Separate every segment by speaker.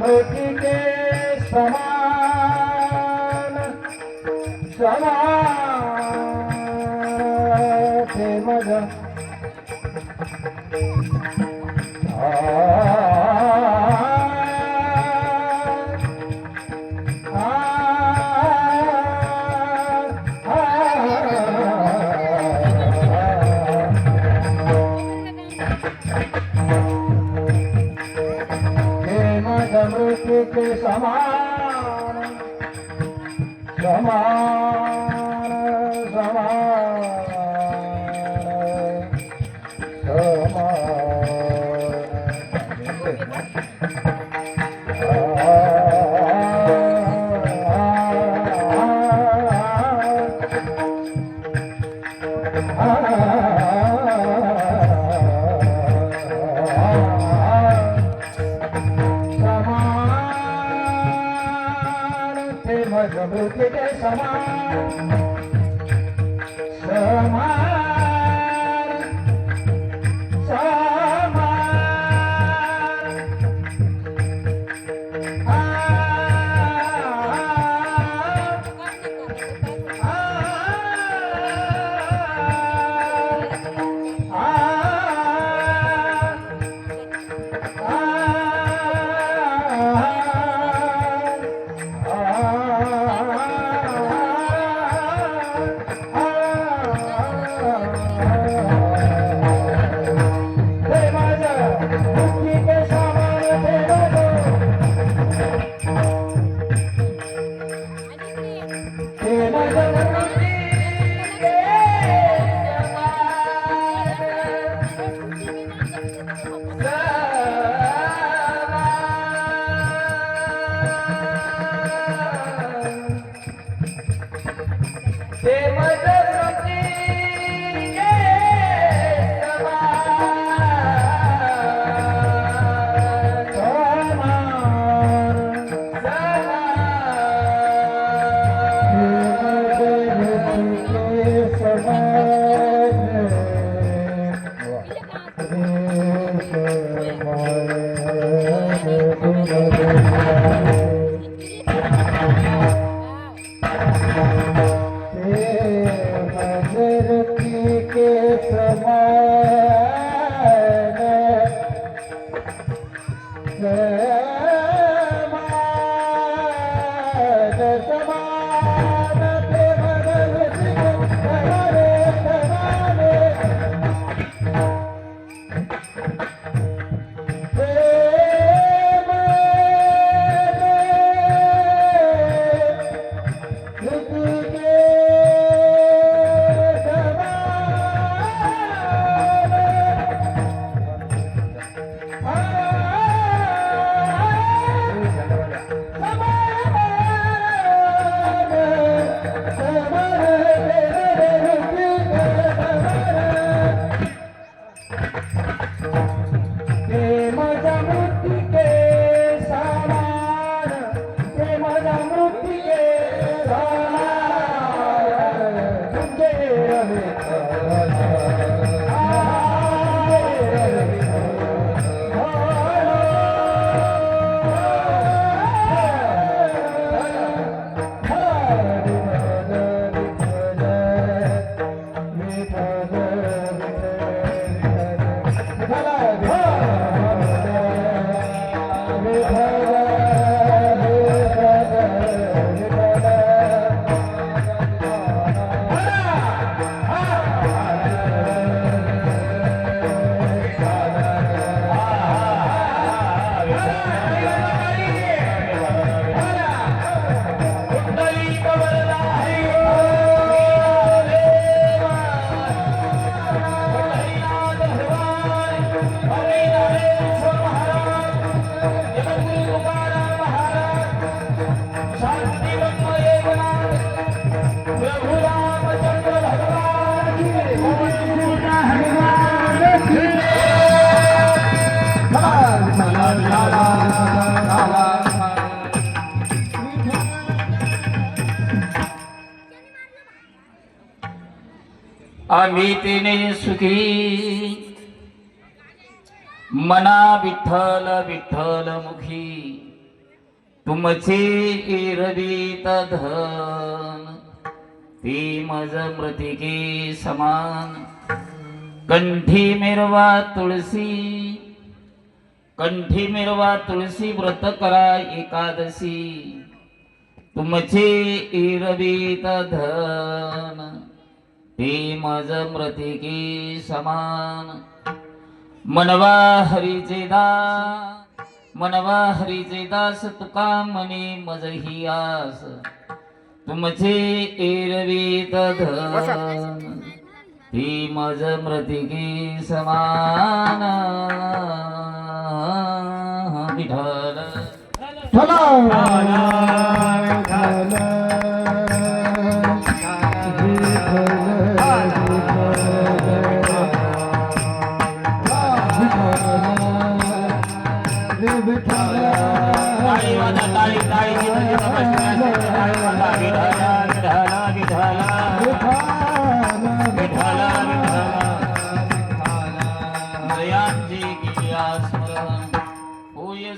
Speaker 1: मुठी के समान समान थे मजा के समान समान मुठी के समान समान समान ते मज वृत्ती के
Speaker 2: आम्ही तिने सुखी मना विठ्ठल विठ्ठल मुखी तुमचे एरवीत धन ती मज मृतिके समान कंठी मिरवा तुळसी व्रत करा एकादशी तुमचे एरवीत धन ते मज मृतिके समान मनवा हरीचे दास तुका मने मज ही आस तुमचे एरवीत धन ते मज मृतिके समान विठ्ठल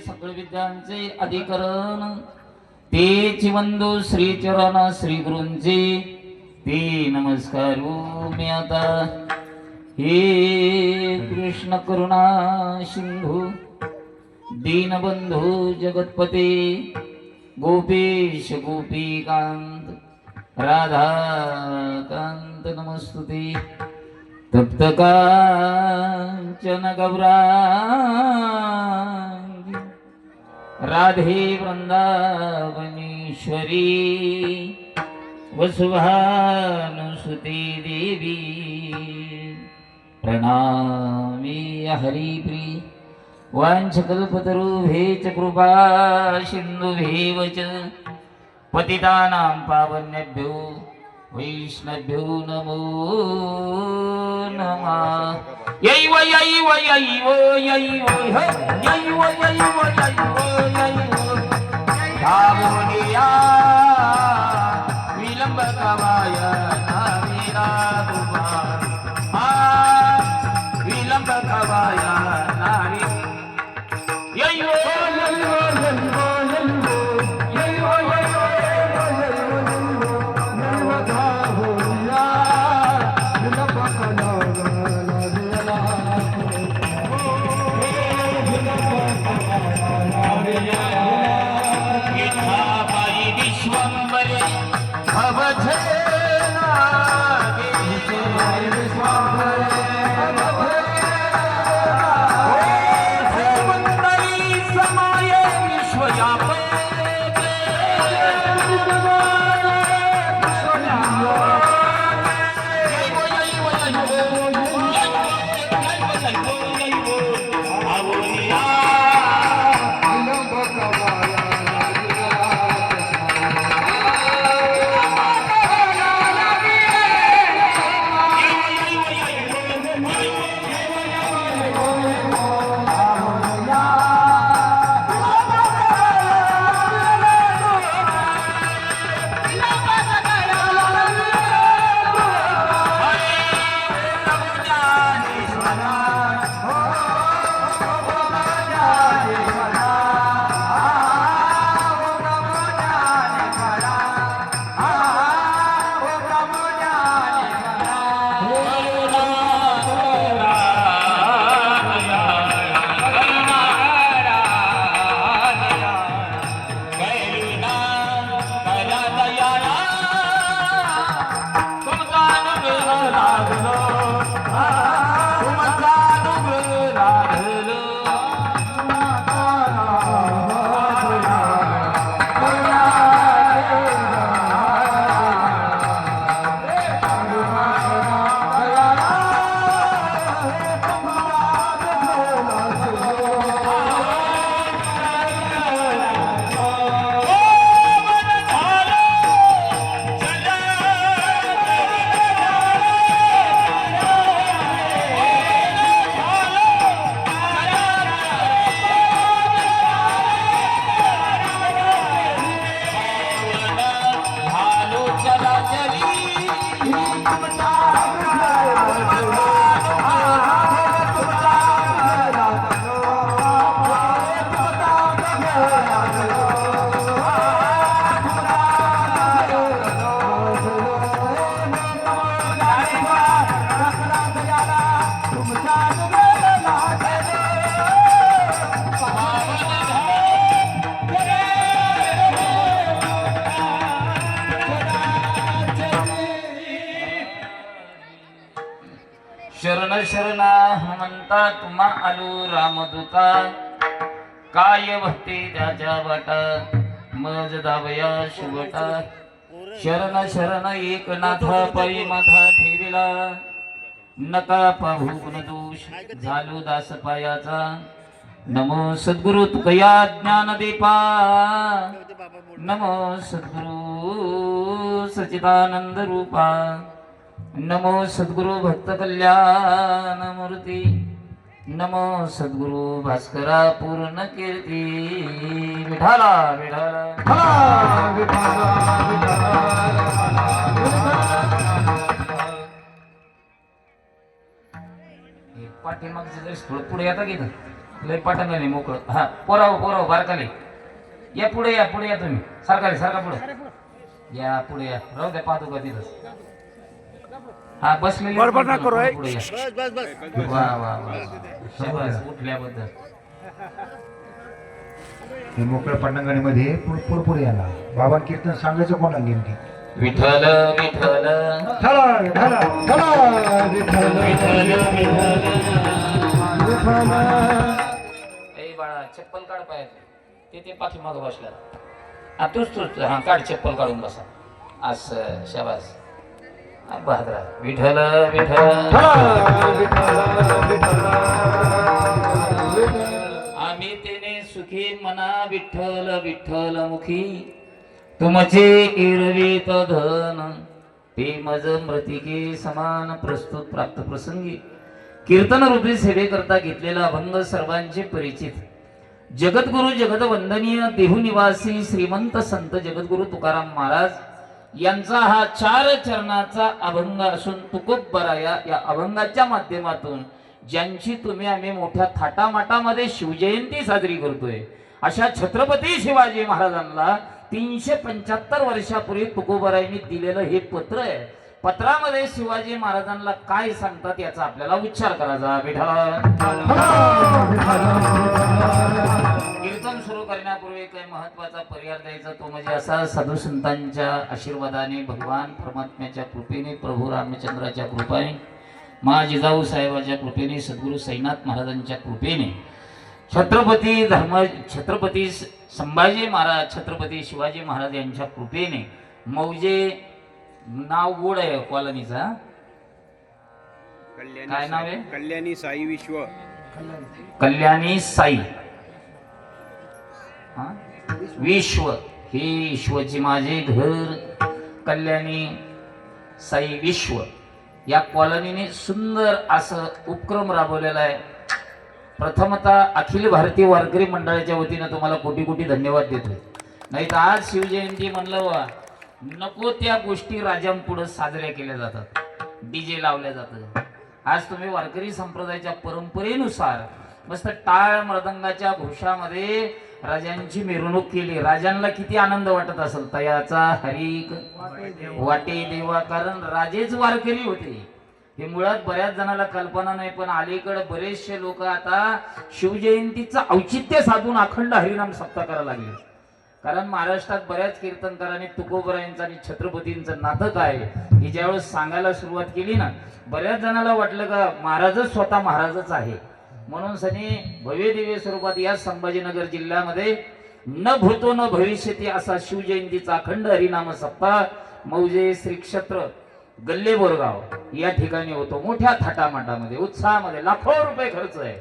Speaker 2: सकळ विद्यांचे अधिकरण ते चिवंदो श्री चरण श्री गुरूंचे ते नमस्कारू मी आता हे कृष्ण करुणा सिंधू दीनबंधू जगतपते गोपेश गोपीकांत राधाकांत नमस्तुते तप्त कांचन गौरांगी राधे वृंदावनेश्वरी वसुभानुसुते देवी प्रणामी हरिप्री वाञ्छकल्पतरुभ्यश्च कृपा सिन्धुभ्येव च पतितानां पावनेभ्यो वैष्णवेभ्यो नमो नमः यैव यैव यैव यैव यैव यैव यैव धावोनिया विलंब कवाय नावीरा दुबार विलंब कवाय नारी यैव शरण शरणा म्हणता तुम्हा आलो रामदूता काय भक्ती त्याच्या वाटा मज दावया शिवटा शरण शरण एकनाथ पै माथा ठेविला नका पाहू गुण दोष झालो दास पायाचा नमो सद्गुरु तुकया ज्ञान दीपा नमो सद्गुरु सच्चिदानंद रूपा नमो सद्गुरु भक्त कल्याण मूर्ती नमो सद्गुरु भास्करा पूर्ण कीर्ती विठाला पाठीमागचं थोडं पुढे येता की लय पाठण नाही मोकळं हा पोराव बारकाले या पुढे या तुम्ही सारखा पुढे या पुढे या राहू द्या पाहतो का तिथं हा बसलेले
Speaker 3: बरोबर ना करू
Speaker 2: वा शाबास उठल्याबद्दल
Speaker 3: हे मोकळ्या पटांगणीमध्ये पुढे आला बाबा कीर्तन सांगायचं कोणा नेमकी
Speaker 2: विठ्ठल विठ्ठल
Speaker 3: ठला ठला ठला विठ्ठल
Speaker 2: ए बाळा चप्पल काढ पायात ते पाठीमाग बसला हा तूच हा काढ चप्पल काढून बसा असं शाबास भाद्रा विठ्ठल विठ्ठल आम्ही तेने सुखी मना विठ्ठल विठ्ठल मुखी तुमचे इरवित धन ते मज मृतिके समान प्रस्तुत प्राप्त प्रसंगी कीर्तन रूपी सेवेकरता घेतलेला अभंग सर्वांचे परिचित जगद्गुरु जगदवंदनीय देहुनिवासी श्रीमंत संत जगद्गुरु तुकाराम महाराज यांचा हा 4 चरणाचा अभंग असून तुकोबराया या अभंगाच्या माध्यमातून ज्यांची तुम्ही आम्ही मोठ्या थाटामाटामध्ये शिवजयंती साजरी करतोय अशा छत्रपती शिवाजी महाराजांना 375 वर्षापूर्वी तुकोबरायांनी दिलेलं हे पत्र आहे. पत्रामध्ये शिवाजी महाराजांना काय सांगतात याचा आपल्याला उच्चार करायचा. कीर्तन सुरू करण्यापूर्वी काही महत्वाचा पर्याय द्यायचा तो म्हणजे असा साधू संतांच्या आशीर्वादाने भगवान परमात्म्याच्या कृपेने प्रभू रामचंद्राच्या कृपेने मा जिजाऊ साहेबांच्या कृपेने सद्गुरू साईनाथ महाराजांच्या कृपेने छत्रपती संभाजी महाराज छत्रपती शिवाजी महाराज यांच्या कृपेने मौजे नाव गोड आहे कॉलनीचा काय नाव आहे
Speaker 4: कल्याणी साई विश्व
Speaker 2: कल्याणी साई विश्व हे ईश्वरची माझे घर कल्याणी साई विश्व या कॉलनीने सुंदर असं उपक्रम राबवलेला आहे. प्रथमतः अखिल भारतीय वारकरी मंडळाच्या वतीने तुम्हाला कोटी कोटी धन्यवाद देतो. नाही तर आज शिवजयंती म्हणलं वा नको त्या गोष्टी राजांपुढे साजऱ्या केल्या जातात डीजे लावल्या जातात. आज तुम्ही वारकरी संप्रदायाच्या परंपरेनुसार मस्त टाळ मृदंगाच्या घोषामध्ये राजांची मिरवणूक केली. राजांना किती आनंद वाटत असेल तयाचा हरिक वाटे देवा कारण राजेच वारकरी होते हे मुळात बऱ्याच जणांना कल्पना नाही. पण अलीकडे बरेचसे लोक आता शिवजयंतीचं औचित्य साधून अखंड हरिनाम सप्ताह करायला लागले. कारण महाराष्ट्रात बऱ्याच कीर्तनकारांनी तुकोबरायांचं आणि छत्रपतींचं नातं काय हे ज्यावेळेस सांगायला सुरुवात केली ना बऱ्याच जणांना वाटलं का महाराजच स्वतः महाराजच आहे. म्हणून सनी भव्य दिव्य स्वरूपात या संभाजीनगर जिल्ह्यामध्ये न भूतो न भविष्यती असा शिवजयंतीचा अखंड हरिनाम सप्ताह मौजे श्री क्षेत्र गल्ले बोरगाव या ठिकाणी होतो. मोठ्या थाटामाटामध्ये उत्साहामध्ये लाखो रुपये खर्च आहे.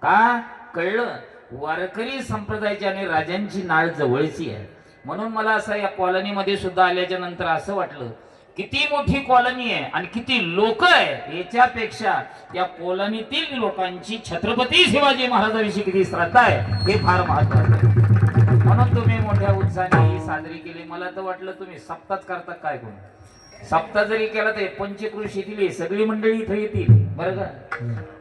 Speaker 2: का कळलं वारकरी संप्रदायाची आणि राजांची नाळ जवळची आहे. म्हणून मला असं या कॉलनीमध्ये सुद्धा आल्याच्या नंतर असं वाटलं किती मोठी कॉलनी आहे आणि किती लोक आहे याच्यापेक्षा त्या कॉलनीतील लोकांची छत्रपती शिवाजी महाराजांविषयी किती श्रद्धा आहे हे फार महत्वाचं आहे. म्हणून तुम्ही मोठ्या उत्साहाने ही साजरी केली. मला तर वाटलं तुम्ही सप्ताच करता काय कोण सप्ताह जरी केला तर पंचक्रोशीतील सगळी मंडळी इथं येतील बरं का.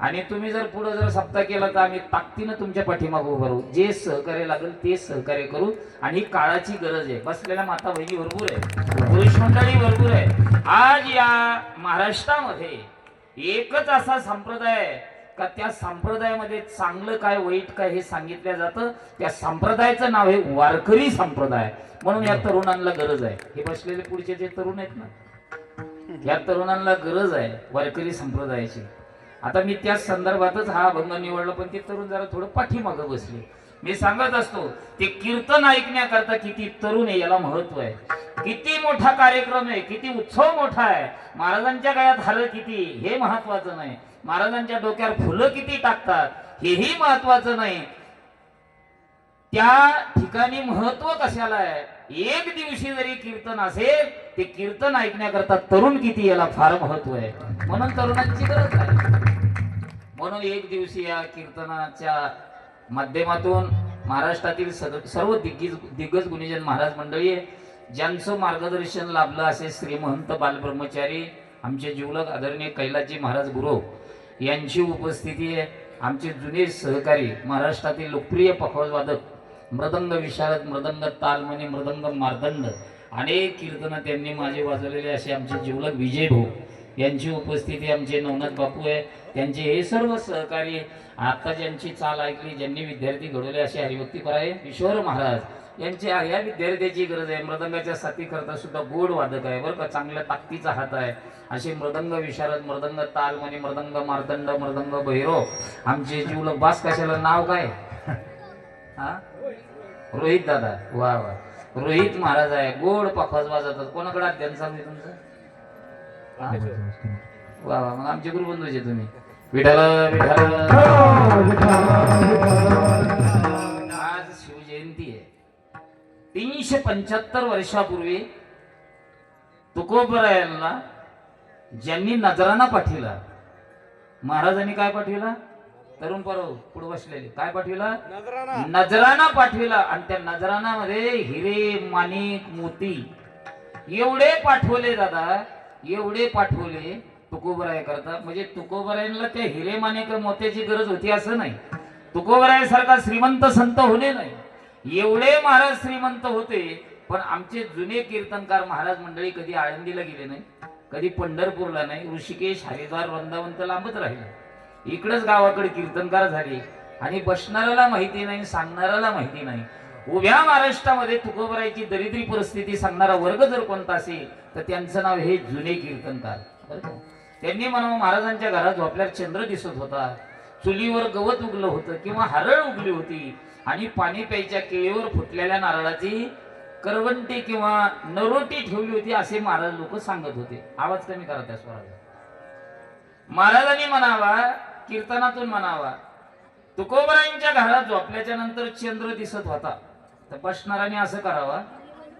Speaker 2: आणि तुम्ही जर पुढे जर सप्ताह केला तर आम्ही ताकदीनं तुमच्या पाठीमागे उभं राहू. जे सहकार्य लागेल ते सहकार्य करू. आणि काळाची गरज आहे. बसलेल्या माता बहिणी भरपूर आहे पुरुष मंडळी भरपूर आहे. आज या महाराष्ट्रामध्ये एकच असा संप्रदाय आहे का त्या संप्रदायामध्ये चांगलं काय वाईट काय हे सांगितलं जातं. त्या संप्रदायाचं नाव आहे वारकरी संप्रदाय. म्हणून या तरुणांना गरज आहे. हे बसलेले पुढचे जे तरुण आहेत ना या तरुणांना गरज आहे वारकरी संप्रदायाची. आता मी त्या संदर्भातच हा अभंग निवडला पण ते तरुण जरा थोडं पाठीमागं बसले. मी सांगत असतो ते कीर्तन ऐकण्याकरता किती तरुण आहे याला महत्व आहे. किती मोठा कार्यक्रम आहे किती उत्सव मोठा आहे. महाराजांच्या गळ्यात हार किती हे महत्वाचं नाही. महाराजांच्या डोक्यावर फुलं किती टाकतात हेही महत्वाचं नाही. त्या ठिकाणी महत्व कशाला आहे. एक दिवशी जरी कीर्तन असेल ते कीर्तन ऐकण्याकरता तरुण किती याला फार महत्व आहे. म्हणून तरुणांची गरज आहे. म्हणून एक दिवशी या कीर्तनाच्या माध्यमातून महाराष्ट्रातील सर्व दिग्गज गुणीजन महाराज मंडळी ज्यांचं मार्गदर्शन लाभलं असे श्री महंत बालब्रह्मचारी आमचे जीवलग आदरणीय कैलासजी महाराज गुरु यांची उपस्थिती आहे. आमचे जुने सहकारी महाराष्ट्रातील लोकप्रिय पखवाजवादक मृदंग विशारद मृदंग तालमणी मृदंग मार्दंड अनेक कीर्तन त्यांनी माझे वाजवलेले असे आमचे जीवलग विजय भाऊ यांची उपस्थिती आमचे नवनाथ बापू आहे. त्यांचे हे सर्व सहकारी आता ज्यांची चाल ऐकली ज्यांनी विद्यार्थी घडवले असे हरिभक्तीपराय किशोर महाराज यांच्या या विद्यार्थ्याची गरज आहे. मृदंगाच्या साथी करता सुद्धा गोड वादक आहे बरं का. चांगल्या ताकदीचा हात आहे. असे मृदंग विशारद मृदंग तालमणी मृदंग मार्दंड मृदंग भैरव आमचे जीवलग बास कशाला नाव काय हा रोहित दादा वा वा रोहित महाराज आहे. गोड पखवाज वाजवतात. कोणाकडे अध्ययन चालू आहे तुमचं हा? वा वा, मग आमचे गुरुबंधूचे तुम्ही. विठाल विठाल. आज शिवजयंती आहे. 375 वर्षापूर्वी तुकोबरायांना ज्यांनी नजराना पाठविला, महाराजांनी काय पाठविला? तरुण परव पुढे बसलेले काय पाठविला? नजराना पाठविला. आणि त्या नजरानामध्ये हिरे माणिक मोती एवढे पाठवले दादा, एवढे पाठवले तुकोबराय करता. म्हणजे तुकोबरायांना त्या हिरे माणिक मोत्याची गरज होती असं नाही. तुकोबरायासारखा श्रीमंत संत होणे नाही, एवढे महाराज श्रीमंत होते. पण आमचे जुने कीर्तनकार महाराज मंडळी कधी आळंदीला गेले नाही, कधी पंढरपूरला नाही, ऋषिकेश हरिद्वार वृंदावन तर लांबच राहिलं. इकडंच गावाकडे कीर्तनकार झाले. आणि बसणाऱ्याला माहिती नाही, सांगणाऱ्याला माहिती नाही. उभ्या महाराष्ट्रामध्ये तुकोबरायची दरिद्री परिस्थिती सांगणारा वर्ग जर कोणता असेल तर त्यांचं नाव हे जुने कीर्तनकार. बरं का? त्यांनी म्हणा महाराजांच्या घरात झोपल्यावर चंद्र दिसत होता, चुलीवर गवत उगलं होतं किंवा हरळ उगली होती, आणि पाणी प्यायच्या केळीवर फुटलेल्या नारळाची करवंटी किंवा नरोटी ठेवली होती असे महाराज लोक सांगत होते. आवाज कमी करा त्या स्वराचा. महाराजांनी म्हणावा, कीर्तनातून म्हणावा, तुकोबरायांच्या घरात झोपल्याच्या नंतर चंद्र दिसत होता, तर बसणाऱ्याने असं करावा.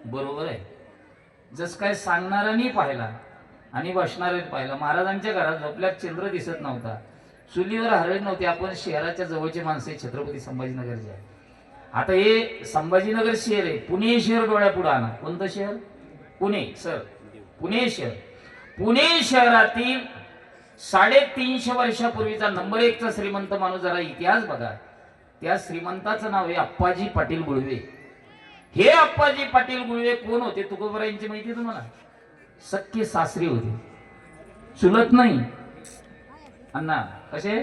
Speaker 2: बरोबर आहे, जस काय सांगणाऱ्याने पाहिला आणि बसणाऱ्याने पाहिला. महाराजांच्या घरात झोपल्यात चंद्र दिसत नव्हता, चुलीवर हरळ नव्हते. आपण शहराच्या जवळचे माणसे, छत्रपती संभाजीनगरचे आहे. आता हे संभाजीनगर शहर आहे, पुणे शहर डोळ्यापुढे आणा. कोणतं शहर? पुणे. सर, पुणे शहर. पुणे शहरातील 350 वर्षापूर्वीचा नंबर 1 चा श्रीमंत माणूस, जरा इतिहास बघा. त्या श्रीमंताचं नाव आहे अप्पाजी पाटील गुळवे. हे अप्पाजी पाटील गुळवे कोण होते? तुकोबरायांची माहिती तुम्हाला? सख्खे सासरे होते, चुलत नाही. अण्णा कसे?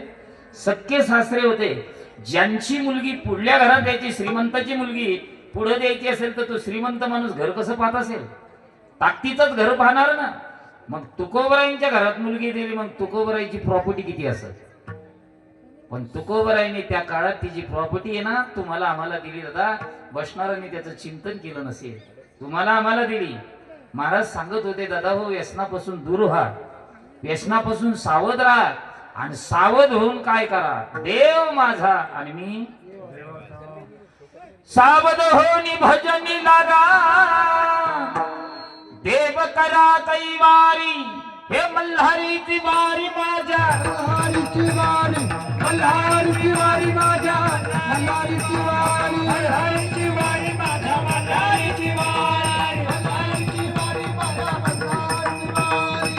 Speaker 2: सख्खे सासरे होते. ज्यांची मुलगी पुढल्या घरात द्यायची, श्रीमंताची मुलगी पुढे द्यायची असेल तर तो श्रीमंत माणूस घर कसं पाहत असेल? ताकदीचंच घर पाहणार ना. मग तुकोबरायांच्या घरात मुलगी दिली, मग तुकोबराईची प्रॉपर्टी किती असेल? पण तुकोबराईने त्या काळात तिची प्रॉपर्टी आहे ना, तुम्हाला आम्हाला दिली दादा. बसणाऱ्यांनी त्याचं चिंतन केलं नसेल, तुम्हाला आम्हाला दिली. महाराज सांगत होते, दादा हो, व्यसनापासून दूर व्हा, व्यसनापासून सावध राहा, आणि सावध होऊन काय करा? देव माझा आणि मी सावध होऊन भजनी लागा, देव करा कैवारी, हे मल्हारीची वारी माझ्या, मल्हारीची वारी, मल्हारीची वारी माझ्या, मल्हारीची वारी, मल्हारीची वारी माझ्या, मल्हारीची वारी, मल्हारीची वारी माझ्या, मल्हारीची वारी.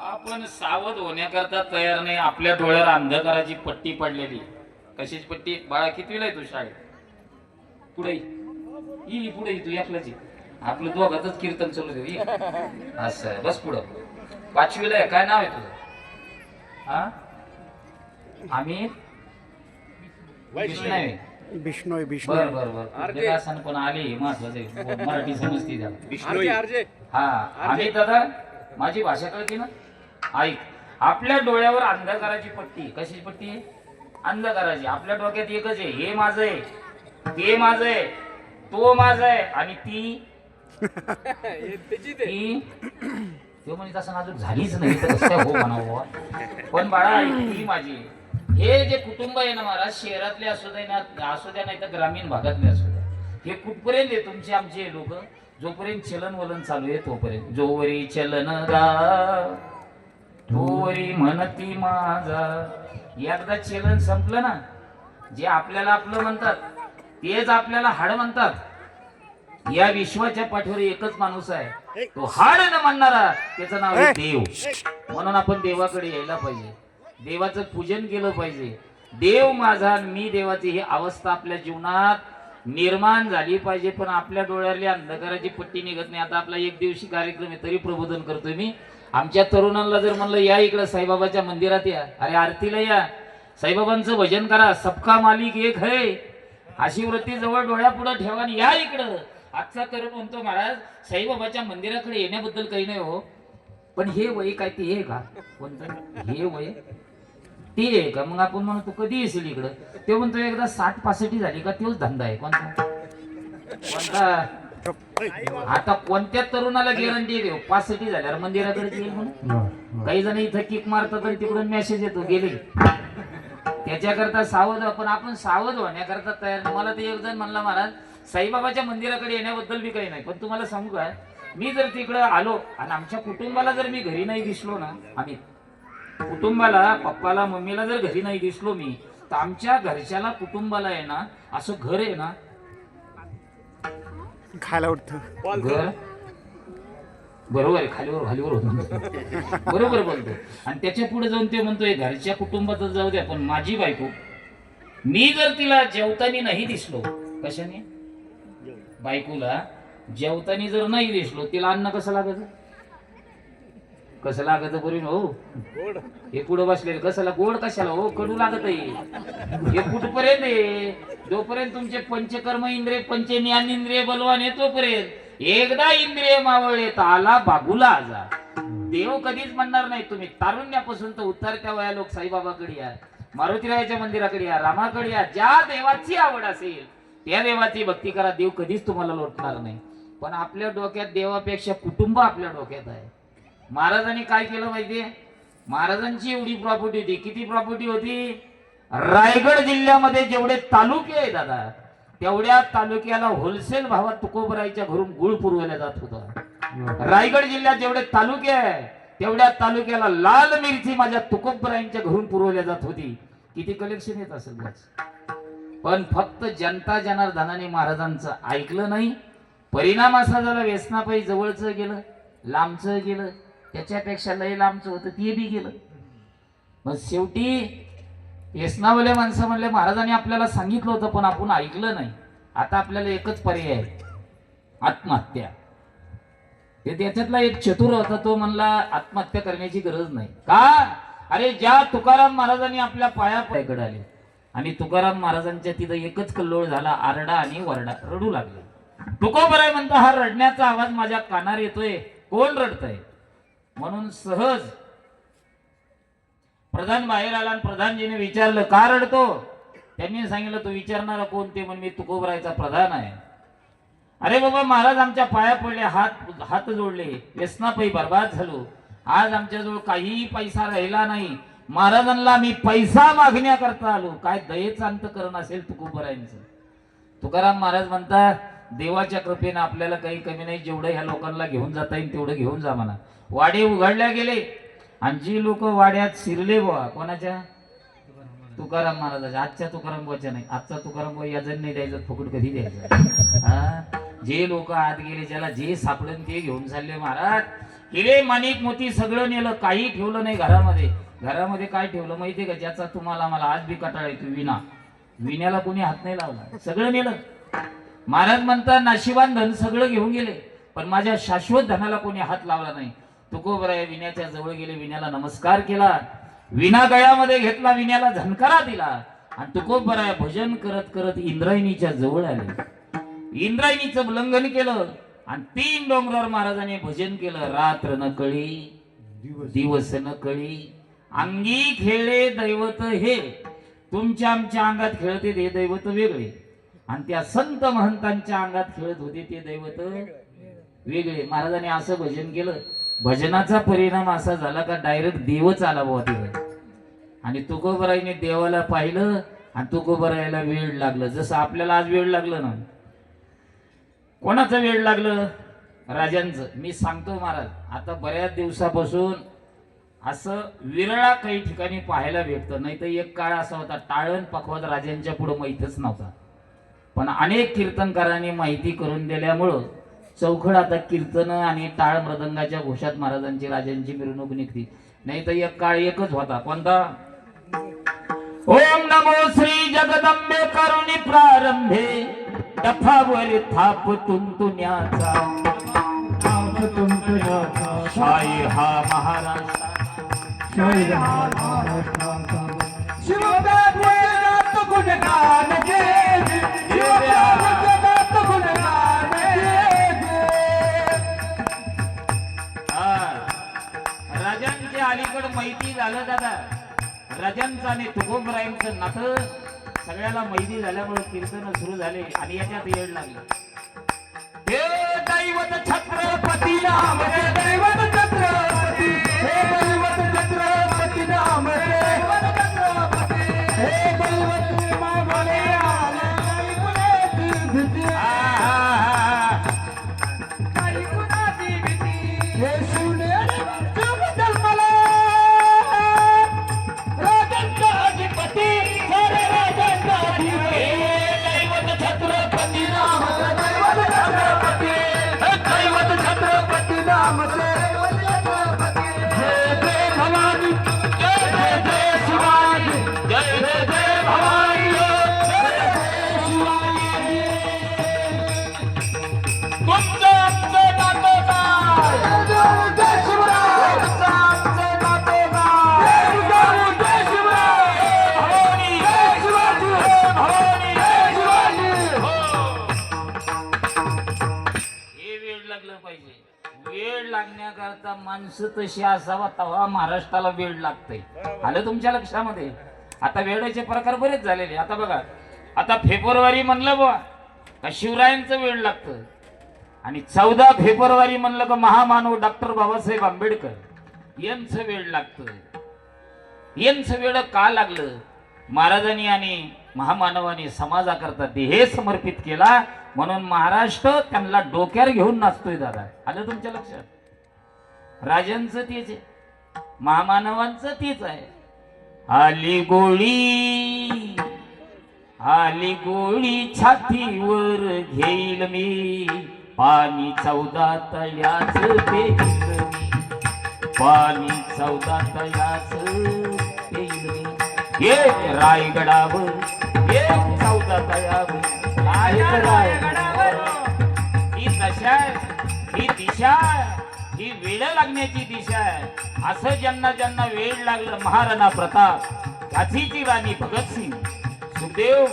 Speaker 2: आपण सावध होण्याकरता तयार नाही. आपल्या डोळ्यावर अंधकाराची पट्टी पडलेली. कशाची पट्टी? बाळा कितवीला आहे तू शाळेत? पुढे ही पुढे तू एकलाच. आपलं दोघातच कीर्तन चालू दे. असं बस पुढं. 5वीला आहे. काय नाव आहे तुझं? हा, आम्ही
Speaker 4: बिष्णोय.
Speaker 2: बर बर बर. असं पण आली महत्वाचे मराठी समजती त्याला. हा, आम्ही दादा, माझी भाषा कळते ना. ऐक, आपल्या डोळ्यावर अंधकाराची पट्टी. कशाची पट्टी आहे? अंधकाराची. आपल्या डोक्यात एकच आहे, हे माझं आहे, ते माझं आहे, तो माझा आहे, आणि ती तो म्हणजे तसं नाजूक झालीच नाही तर कसं हो म्हणावं. पण बाळा ती माझी. हे जे कुटुंब आहे ना महाराज, शहरातले असू द्या नाही तर ग्रामीण भागातले असू द्या, हे कुठपर्यंत आहे तुमचे आमचे लोक? जोपर्यंत चलन वलन चालू आहे तोपर्यंत. जोवरी चलन गा तोवरी म्हणती माझा. एकदा चलन संपलं ना, जे आपल्याला आपलं म्हणतात तेच आपल्याला हाड म्हणतात. या विश्वाच्या पाठीवर एकच माणूस आहे, तो हाड न म्हणणारा, त्याचं नाव आहे देव. म्हणून आपण देवाकडे यायला पाहिजे, देवाचं पूजन केलं पाहिजे. देव माझा मी देवाची ही अवस्था आपल्या जीवनात निर्माण झाली पाहिजे. पण आपल्या डोळ्यातली अंधकाराची पट्टी निघत नाही. आता आपला 1 दिवशी कार्यक्रम आहे तरी प्रबोधन करतोय मी. आमच्या तरुणांना जर म्हणलं या इकडं साईबाबाच्या मंदिरात या, अरे आरतीला या, साईबाबांचं भजन करा, सबका मालिक एक है, अशी वृत्ती जवळ डोळ्यापुढे ठेवा, या इकडं. आजचा तरुण म्हणतो महाराज साईबाबाच्या मंदिराकडे येण्याबद्दल काही नाही हो, पण हे वय काय ते आहे का? कोणतं हे वय ते आहे का? मग आपण म्हणतो कधी येशील इकडं? ते म्हणतो एकदा 60-65 झाली का तोच धंदा आहे. कोणता? आता कोणत्या तरुणाला गॅरंटी देऊ 65 झाल्यावर मंदिराकडे येईल म्हणून? काही जण इथं किक मारतात आणि तिकडून मेसेज येतो गेले. त्याच्याकरता सावध. पण आपण सावध होण्याकरता तयार नाही. मला ते एक जण म्हणला, महाराज साईबाबाच्या मंदिराकडे येण्याबद्दल बी काही नाही, पण तुम्हाला सांगू का, मी जर तिकडं आलो आणि आमच्या कुटुंबाला जर मी घरी नाही दिसलो ना, आम्ही कुटुंबाला, पप्पाला मम्मीला जर घरी नाही दिसलो मी, तर आमच्या घरच्याला कुटुंबाला आहे ना, असं घर आहे ना,
Speaker 4: खायला उठतो
Speaker 2: घर बरोबर आहे, खालीवर खालीवर होतो बरोबर बोलतो. आणि त्याच्या पुढे जाऊन ते म्हणतोय घरच्या कुटुंबातच जाऊ द्या, पण माझी बायको, मी जर तिला जेवताना नाही दिसलो, कशाने, बायकोला जेवताना जर नाही दिसलो, तिला अन्न कसं लागत, कसं लागत बरोबर हो. हे पुढे बसले कशाला, गोड कशाला हो, कडू लागत आहे. हे कुठपर्यंत आहे, जोपर्यंत तुमचे पंचकर्म इंद्रिय, पंचज्ञान इंद्रिय बलवान आहे तोपर्यंत. एकदा इंद्रिय मावळे आला बागुला आजार. देव कधीच म्हणणार नाही. तुम्ही तारुण्यापासून तर उतरत्या वया लोक साईबाबाकडे या, मारुतीरायाच्या मंदिराकडे या, रामाकडे या. ज्या देवाची आवड असेल त्या देवाची भक्ती करा. देव कधीच तुम्हाला लोटणार नाही. पण आपल्या डोक्यात देवापेक्षा कुटुंब आपल्या डोक्यात आहे. महाराजांनी काय केलं माहितीये, महाराजांची एवढी प्रॉपर्टी होती. किती प्रॉपर्टी होती, रायगड जिल्ह्यामध्ये जेवढे तालुके आहे दादा, तेवढ्या तालुक्याला होलसेल भावात तुकोबराईच्या घरून गुळ पुरवला जात होता. रायगड जिल्ह्यात जेवढे तालुके आहे तेवढ्या तालुक्याला लाल मिरची माझ्या तुकोबराईंच्या घरून पुरवल्या जात होती. किती कलेक्शन येत असेल बस. पण फक्त जनता जनार्दनाने महाराजांचं ऐकलं नाही. परिणाम असा झाला, व्यसनापायी जवळचं गेलं, लांबचं गेलं, त्याच्यापेक्षा लय लांबचं होतं ते बी गेलं. मग शेवटी व्यसनावाले माणसं म्हणले, महाराजांनी आपल्याला सांगितलं होतं पण आपण ऐकलं नाही. आता आपल्याला एकच पर्याय आहे, आत्महत्या. ते त्याच्यातला एक चतुर होता, तो म्हणला आत्महत्या करण्याची गरज नाही. का, अरे ज्या तुकाराम महाराजांनी आपल्या पायाकडे आले आणि तुकाराम महाराजांच्या तिथं एकच कल्लोळ झाला, आरडा आणि वरडा, रडू लागले. तुकोबराय म्हणता, हा रडण्याचा आवाज माझ्या कानावर येतोय, कोण रडतय. म्हणून सहज प्रधान बाहेर आला आणि प्रधानजीने विचारलं, का रडतो. त्यांनी सांगितलं, तो विचारणारा कोण. ते म्हण, मी तुकोबरायचा प्रधान आहे. अरे बाबा, महाराज आमच्या पाया पडले, हात जोडले, व्यसनापायी बर्बाद झालो. आज आमच्याजवळ काहीही पैसा राहिला नाही. महाराजांना मी पैसा मागण्याकरता आलो. काय दयेचं अंतकरण असेल तुकोबरायांचं. तुकाराम महाराज म्हणतात, देवाच्या कृपेने आपल्याला काही कमी नाही. जेवढं ह्या लोकांना घेऊन जाता येईल तेवढं घेऊन जा म्हणा. वाडे उघडल्या गेले आणि जी लोक वाड्यात शिरले बुवा, कोणाच्या, तुकाराम महाराजाच्या. आजच्या तुकाराम बुवाच्या नाही. आजचा तुकाराम बुवा याजन नाही द्यायचं, फुकट कधी द्यायचं. जे लोक आत गेले, ज्याला जे सापडलं ते घेऊन चालले. महाराज हिरे माणिक मोती सगळं नेलं, काही ठेवलं नाही घरामध्ये. घरामध्ये काय ठेवलं माहितीये का, ज्याचा तुम्हाला मला आज बी कटाळा येतो, विना. विण्याला कोणी हात नाही लावला, सगळं नेलं. महाराज म्हणतात, नाशिवान धन सगळं घेऊन गेले, पण माझ्या शाश्वत धनाला कोणी हात लावला नाही. तुकोबराय विण्याच्या जवळ गेले, विण्याला नमस्कार केला, विना गळ्यामध्ये घेतला, विण्याला झणकारा दिला आणि तुकोबराय भजन करत करत इंद्रायणीच्या जवळ आले. इंद्रायणीचं उल्लंघन केलं आणि 3 डोंगरावर महाराजांनी भजन केलं. रात्र न कळी, दिवस न कळी, अंगी खेळे दैवत हे. तुमच्या आमच्या अंगात खेळते ते दैवत वेगळे, आणि त्या संत महंतांच्या अंगात खेळत होते ते दैवत वेगळे. महाराजांनी असं भजन केलं. भजनाचा परिणाम असा झाला का डायरेक्ट देवच आला बुवा तिथे. आणि तुकोबराईने देवाला पाहिलं आणि तुकोबरायला वेळ लागलं. जसं आपल्याला आज वेळ लागलं ना. कोणाचं वेळ लागलं, राजांचं. मी सांगतो महाराज, आता बऱ्याच दिवसापासून असं विरळा काही ठिकाणी पाहायला भेटतं. नाही तर एक काळ असा होता, टाळण पखवाज राजांच्या पुढे माहीतच नव्हता. पण अनेक कीर्तनकारांनी माहिती करून दिल्यामुळं चौखड आता कीर्तन आणि टाळ मृदंगाच्या घोषात महाराजांची राजांची मिरवणूक निघती. नाही तर एक काळ एकच होता. कोणता, ओम नमो श्री जगदंबे करुणी प्रारंभे, डफावर थाप तुंतुण्याचा, शाही हा महाराष्ट्र, शाही हा महाराष्ट्र. शिवगात गुणगान गे, शिवगात गुणगान गे. राजांच्या अलीकडे माहिती झालं दादा. राजांचं आणि तुकोबरायांचं नातं सगळ्याला माहिती झाल्यामुळे कीर्तन सुरू झाले आणि याच्यात येड लागलं. दैवत छत्रपती नाम रे दैवत छत्रपती हे दैवत छत्रपती नाम रे दैवत छत्रपती हे दैवत मागले आले काही कुणाची भीती काही कुणाची भीती हे शिवनेरी वरच्याबद्दल मला राजांचा अधिपती सारे राजांचा अधिपती दैवत छत्रपती नाम रे दैवत छत्रपती हे दैवत छत्रपती नाम रे जय जय भवानी जय जय जय शिवाजी जय जय जय भवानी जय जय शिवाजी तुमचं आमचं नातं काय जय शिवराय तुमचं आमचं नातं काय जय शिवराय भवानी जय शिवाजी भवानी जय शिवाजी हे वेळ लागलं पाहिजे वेळ लागण्याकरता माणसं तशी असावा तवा महाराष्ट्राला वेळ लागतंय आलं तुमच्या लक्षामध्ये आता वेळेचे प्रकार बरेच झालेले आता बघा आता फेब्रुवारी म्हणलं बा का शिवरायांचं वेळ लागतं आणि 14 फेब्रुवारी म्हणलं का महामानव डॉक्टर बाबासाहेब आंबेडकर यांचं वेळ लागतं यांचं वेळ का लागलं महाराजांनी आणि महामानवांनी समाजाकरता देह समर्पित केला म्हणून महाराष्ट्र त्यांना डोक्यावर घेऊन नाचतोय दादा आलं तुमच्या लक्षात राजांचं तेच आहे महामानवांचं तेच आहे आली गोळी छातीवर घेईल मी पाणी 14 तळ्याच पेईल मी पाणी 14 तळ्याच पेईल मी एक रायगडावर एक 14 तळ्यावर ही दशा ही दिशा ही वेळ लागण्याची दिशा आहे असं ज्यांना ज्यांना वेळ लागलं महाराणा प्रताप झाशीची राणी भगतसिंग सुखदेव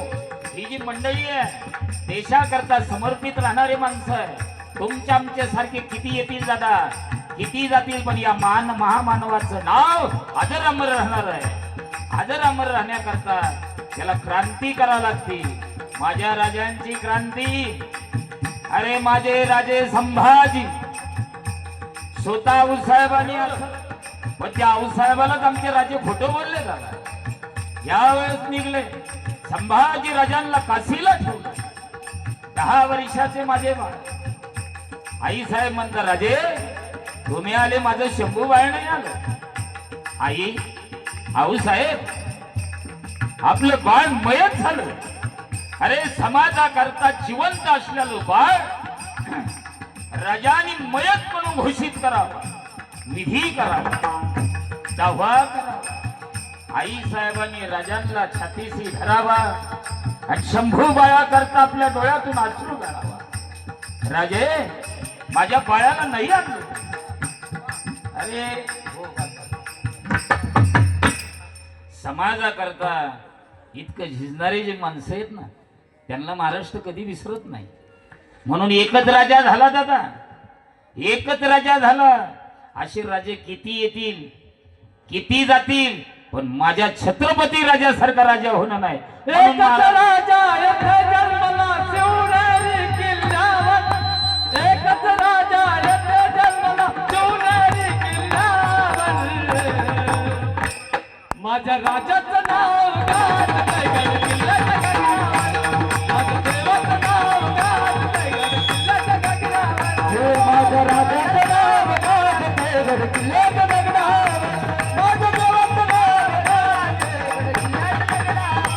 Speaker 2: ही जी मंडळी आहे देशाकरता समर्पित राहणारे माणसं आहे तुमच्या आमच्या सारखे किती येतील दादा किती जातील पण या महामानवाचं नाव अजर अमर राहणार आहे अजर अमर राहण्याकरता त्याला क्रांती करावी लागते माझ्या राजांची क्रांती अरे माझे राजे संभाजी स्वतः आऊसाहेबांनी पण त्या आऊसाहेबालाच आमचे राजे खोटं बोलले झाला यावेळेस निघले संभाजी राजांना काशीला ठेवलं 10 वर्षाचे माझे बाळ आई साहेब म्हणता राजे तुम्ही आले माझं शंभू बाळ नाही आलं आई आऊसाहेब आपलं बाळ मयत झालं अरे समाजाकरता जिवंत असलेलं बाळ राजांनी मयत म्हणून घोषित करावा विधी करावा दावा करावा आई साहेबांनी राजांना छातीशी धरावा आणि शंभू बाळा करता आपल्या डोळ्यातून अश्रू काढावा राजे माझ्या बाळाला नाही आणलं अरे समाजाकरता इतकं झिजणारे जे माणसं आहेत ना त्यांना महाराष्ट्र कधी विसरत नाही म्हणून एकच राजा झाला दादा एकच राजा झाला असे राजे किती येतील किती जातील पण माझ्या छत्रपती राजासारखा राजा होणार नाही एकच राजा एक जन्मला शिवनेरी किल्ल्यावर एकच राजा एक जन्मला शिवनेरी किल्ल्यावर माझ्या राजाचं नाव गाजतंय किल्ल्याच्या गगनावर माझ्या देवाचं नाव गाजतंय किल्ल्याच्या गगनावर माझ्या राजाचं नाव गाजतंय किल्ल्याच्या गगनावर माझ्या देवाचं नाव गाजतंय किल्ल्याच्या गगनावर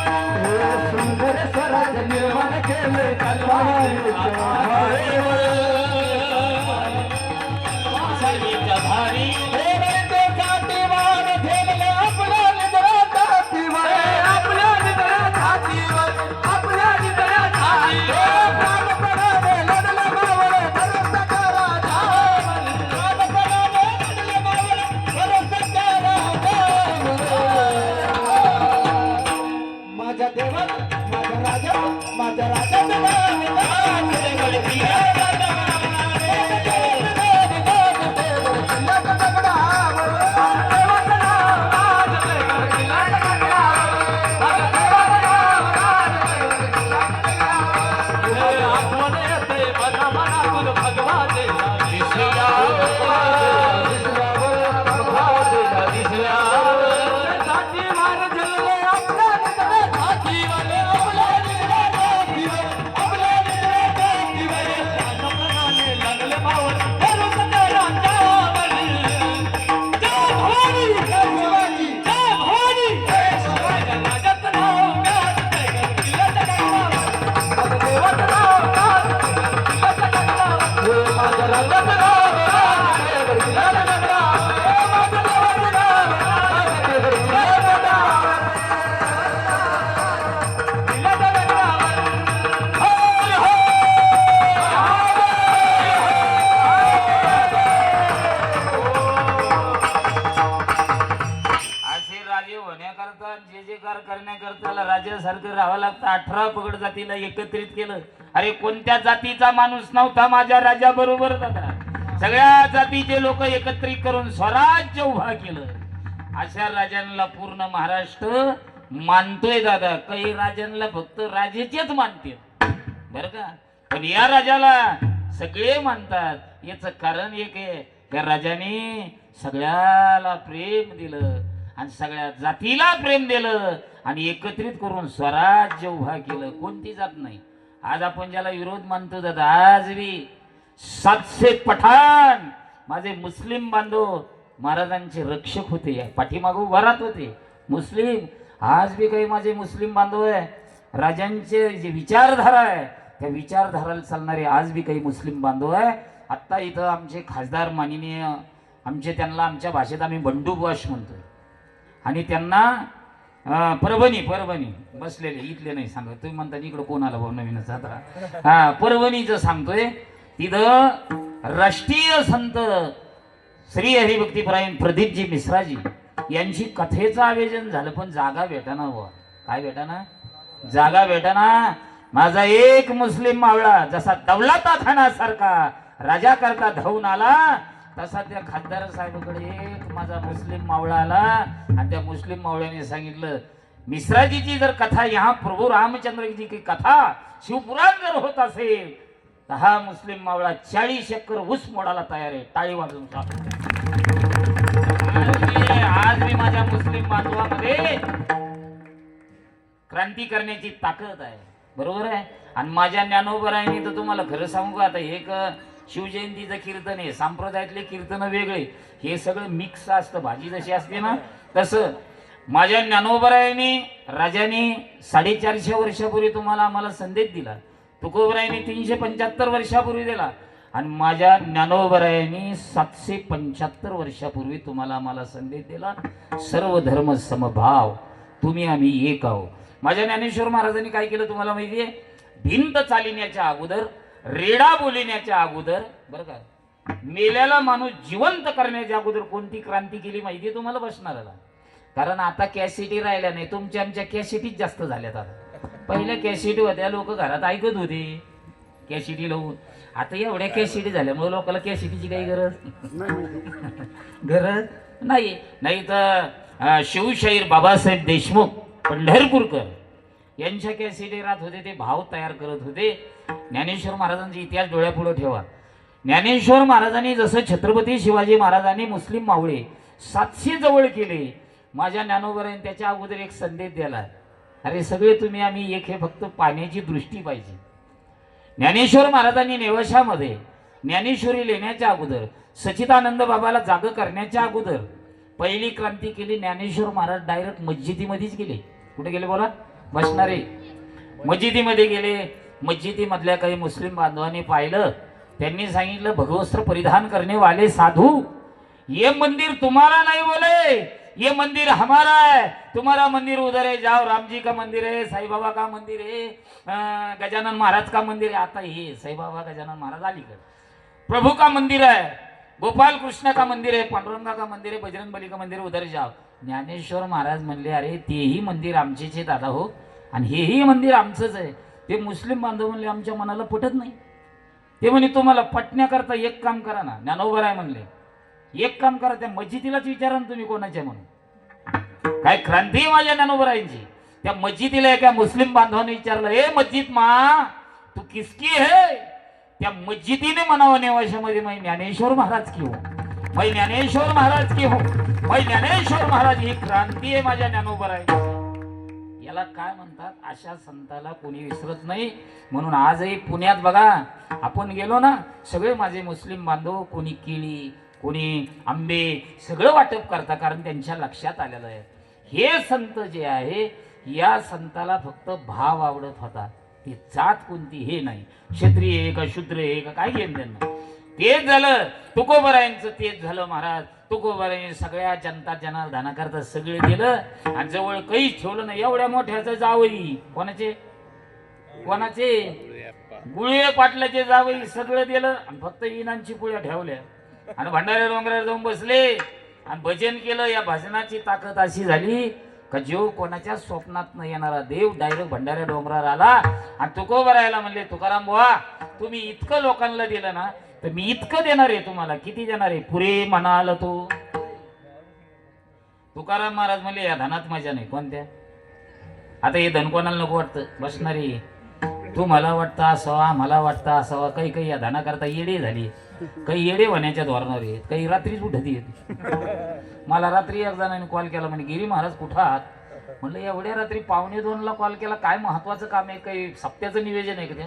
Speaker 2: सुंदर स्वराज निर्माण केले तलवारीच्या धारी भगवान करण्याकरता राजासारखं राहावं लागतं. 18 पगड जातीला एकत्रित केलं. अरे कोणत्या जातीचा माणूस नव्हता माझ्या राजाबरोबर दादा. सगळ्या जातीचे लोक एकत्रित करून स्वराज्य उभा केलं. अशा राजांना पूर्ण महाराष्ट्र मानतोय दादा. काही राजांना फक्त राजेचेच मानते बर का, पण या राजाला सगळे मानतात. याच कारण एक आहे, त्या राजाने सगळ्याला प्रेम दिलं आणि सगळ्या जातीला प्रेम दिलं आणि एकत्रित करून स्वराज्य उभा केलं. कोणती जात नाही. आज आपण ज्याला विरोध मानतो दादा, आज बी 700 पठाण माझे मुस्लिम बांधव महाराजांचे रक्षक होते, पाठीमागू वरात होते मुस्लिम. आज बी काही माझे मुस्लिम बांधव आहे, राजांचे जे विचारधारा आहे त्या विचारधाराला चालणारे आज बी काही मुस्लिम बांधव आहे. आत्ता इथं आमचे खासदार माननीय आमचे, त्यांना आमच्या भाषेत आम्ही बंडू बुवाश म्हणतोय आणि त्यांना परभणी बसलेले, इथले नाही सांगत. तुम्ही म्हणता इकडं कोण आला भाऊ नवीनच आता. हा, परभणीचं सांगतोय. तिथं राष्ट्रीय संत श्री हरिभक्तीपरायण प्रदीपजी मिश्राजी यांची कथेचं आयोजन झालं, पण जागा भेटाना बुवा. काय भेटाना? जागा भेटाना. माझा एक मुस्लिम मावळा जसा दौलता खानासारखा राजा करता धावून आला, तसा त्या खासदार साहेबाकडे एक माझा मुस्लिम मावळा आला आणि त्या मुस्लिम मावळ्याने सांगितलं, मिश्राजीची जर कथा यहाँ प्रभू रामचंद्र जी की कथा शिवपुराण जर होत असेल तर हा मुस्लिम मावळा 40 एकर ऊस मोडायला तयार आहे. टाळी वाजवून आज मी माझ्या मुस्लिम बांधवामध्ये क्रांती करण्याची ताकद आहे. बरोबर आहे. आणि माझ्या ज्ञानोबरायांनी तर तुम्हाला खरं सांगू का, आता एक शिवजयंतीचं कीर्तन आहे, संप्रदायातले कीर्तन वेगळे, हे सगळं मिक्स असतं. भाजी जशी असते ना तसं माझ्या ज्ञानोबरायांनी राजाने 450 वर्षापूर्वी तुम्हाला आम्हाला संदेश दिला. तुकोबरायांनी 375 वर्षापूर्वी दिला आणि माझ्या ज्ञानोबरायांनी 775 वर्षापूर्वी तुम्हाला आम्हाला संदेश दिला. सर्व धर्म समभाव, तुम्ही आम्ही एक आहोत. माझ्या ज्ञानेश्वर महाराजांनी काय केलं तुम्हाला माहितीये? भिंत चालिण्याच्या अगोदर, रेडा बोलिण्याच्या अगोदर, बरं का, मेल्याला माणूस जिवंत करण्याच्या अगोदर कोणती क्रांती केली माहितीये तुम्हाला बसणाऱ्याला? कारण आता कॅसेटी राहिल्या नाही, तुमच्या आमच्या कॅसेटीच जास्त झाल्यात. आता पहिल्या कॅसेटी होत्या, लोक घरात ऐकत होते कॅसेटी लावून. आता एवढ्या कॅसेटी झाल्यामुळे लोकांना कॅसेटीची काही गरज नाही. नाही तर शिवशाहीर बाबासाहेब देशमुख पंढरपूरकर यांच्या कॅसेटी राहत होते, ते भाव तयार करत होते. ज्ञानेश्वर महाराजांचा इतिहास डोळ्यापुढे ठेवा. ज्ञानेश्वर महाराजांनी जसं छत्रपती शिवाजी महाराजांनी मुस्लिम मावळे 700 जवळ केले, माझ्या ज्ञानोबरांनी त्याच्या अगोदर एक संदेश दिला, अरे सगळे तुम्ही आम्ही एक, हे फक्त पाण्याची दृष्टी पाहिजे. ज्ञानेश्वर महाराजांनी नेवाशामध्ये ज्ञानेश्वरी लिहिण्याच्या अगोदर, सच्चिदानंद बाबाला जाग करण्याच्या अगोदर पहिली क्रांती केली. ज्ञानेश्वर महाराज डायरेक्ट मस्जिदीमध्येच गेले. कुठे गेले बोला? बसणारे मस्जिदीमध्ये गेले. मस्जिदीमधल्या काही मुस्लिम बांधवांनी पाहिलं, त्यांनी सांगितलं, भगवस्त्र परिधान करने वाले साधू, ये मंदिर तुम्हारा नहीं बोले, ये मंदिर हमारा है. तुम्हारा मंदिर उधर है, जाओ. राम जी का मंदिर है, साई बाबा का मंदिर है, गजानन महाराज का मंदिर है. आता ये साई बाबा गजानन महाराज अलीगढ़. प्रभु का मंदिर है, गोपाल कृष्ण का मंदिर है, पांडुरंगा का मंदिर है, बजरंग बली का मंदिर है, उधर जाओ. ज्ञानेश्वर महाराज म्हणले, अरे तेही मंदिर आमचेच आहे दादा हो, आणि हेही मंदिर आमचंच आहे. ते मुस्लिम बांधव म्हणले, आमच्या मनाला पटत नाही. ते म्हणे, तुम्हाला पटण्याकरता एक काम करा ना. ज्ञानोबराय म्हणले, एक काम करा, त्या मस्जिदीलाच विचारा ना तुम्ही कोणाच्या म्हणून. काय क्रांती माझ्या ज्ञानोबरायांची. त्या मस्जिदीला एका मुस्लिम बांधवाने विचारलं, ए मस्जिद मा तू किसकी है? त्या मस्जिदीने म्हणावं नेवाशामध्ये, मैं ज्ञानेश्वर महाराज की हो, मैं ज्ञानेश्वर महाराज की हो, मैं ज्ञानेश्वर महाराज. ही क्रांती आहे माझ्या ज्ञानोबरायांची. याला काय म्हणतात? अशा संताला कोणी विसरत नाही. म्हणून आजही पुण्यात बघा, आपण गेलो ना, सगळे माझे मुस्लिम बांधव, कोणी केळी, कोणी आंबे, सगळं वाटप करता, कारण त्यांच्या लक्षात आलेलं आहे, हे संत जे आहे, या संताला फक्त भाव आवडत होता. ती जात कोणती हे नाही, क्षत्रिय आहे का शूद्र आहे का काय घेऊन त्यांना. तेच झालं तुकोबरायांचं, तेच झालं महाराज. तुकोबरायांनी सगळ्या जनता जनार्दना करता सगळे दिलं आणि जवळ काहीच ठेवलं नाही. एवढ्या मोठ्याचं जावई, कोणाचे गुळे पाटलाचे जावई, सगळं दिलं आणि फक्त इनांची पुळ्या ठेवल्या आणि भंडाऱ्या डोंगरावर जाऊन बसले आणि भजन केलं. या भजनाची ताकद अशी झाली का जो कोणाच्या स्वप्नात न येणारा देव डायरेक्ट भंडाऱ्या डोंगरावर आला आणि तुकोबा राहायला म्हणले, तुकाराम बुवा तुम्ही इतकं लोकांना दिलं ना, तर मी इतकं देणार आहे तुम्हाला. किती देणार आहे? पुरे म्हणाल तो. तुकाराम महाराज म्हणले, या धनात मजा नाही. कोणत्या? आता हे धन कोणाला नको वाटतं? बसणारी तू मला वाटतं असावा, आम्हाला वाटतं असावा. काही काही या धना करता येडे झाली, काही येडे होण्याच्या धोरणावर आहेत, काही रात्रीच उठत येत. मला रात्री एक जणांनी कॉल केला, म्हणे गिरी महाराज कुठं आहात? म्हणलं एवढ्या रात्री 1:45ला कॉल केला, काय महत्वाचं काम आहे? काही सप्त्याचं नियोजन आहे का ते?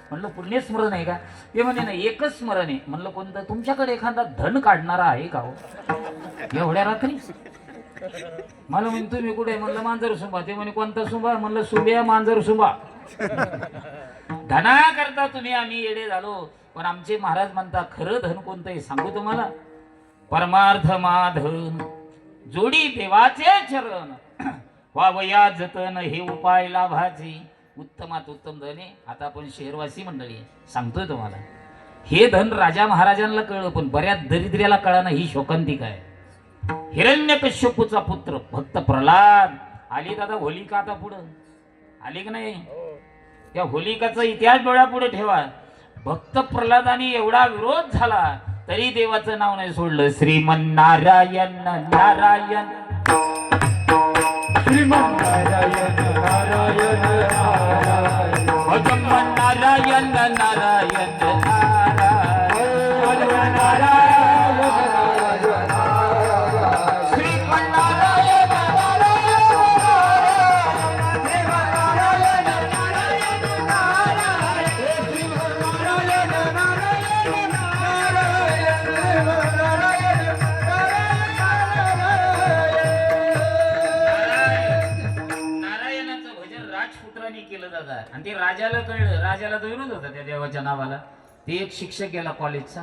Speaker 2: म्हणलं पुण्यस्मरण आहे का? ते म्हणे नाही, एकच स्मरण आहे. म्हणलं कोणतं? तुमच्याकडे एखादा धन काढणारा आहे का हो एवढ्या रात्री? मला म्हणे तुम्ही कुठे? म्हणलं मांजर सुंबा. ते म्हणे कोणता सुंबा? म्हणलं सुंब्या मांजर सुंबा. धना करता तुम्ही आम्ही येडे झालो, पण आमचे महाराज म्हणता खरं धन कोणतं आहे सांगू तुम्हाला? परमार्थ माधन जोडी देवाचे चरण, वावया जतन हे उपाय लाभाची. उत्तमात उत्तम धन आहे. आता आपण शहरवासी मंडळी सांगतोय तुम्हाला, हे धन राजा महाराजांना कळलं, पण बऱ्याच दरिद्र्याला कळाना. ही शोकांतिका आहे. हिरण्यकश्यपूचा पुत्र भक्त प्रल्हाद आली. दादा होलिका आता पुढं आली की नाही? त्या होलिकाचा इतिहास डोळ्यापुढे ठेवा. भक्त प्रल्हादाने एवढा विरोध झाला तरी देवाचं नाव नाही सोडलं. श्रीमन्नारायण नारायण,
Speaker 1: श्रीमन्नारायण नारायण नारायण,
Speaker 2: नारायण नारायण आणि ते राजाला कळलं. राजाला तो विरोध होता त्या देवाच्या नावाला. ते एक शिक्षक गेला कॉलेजचा,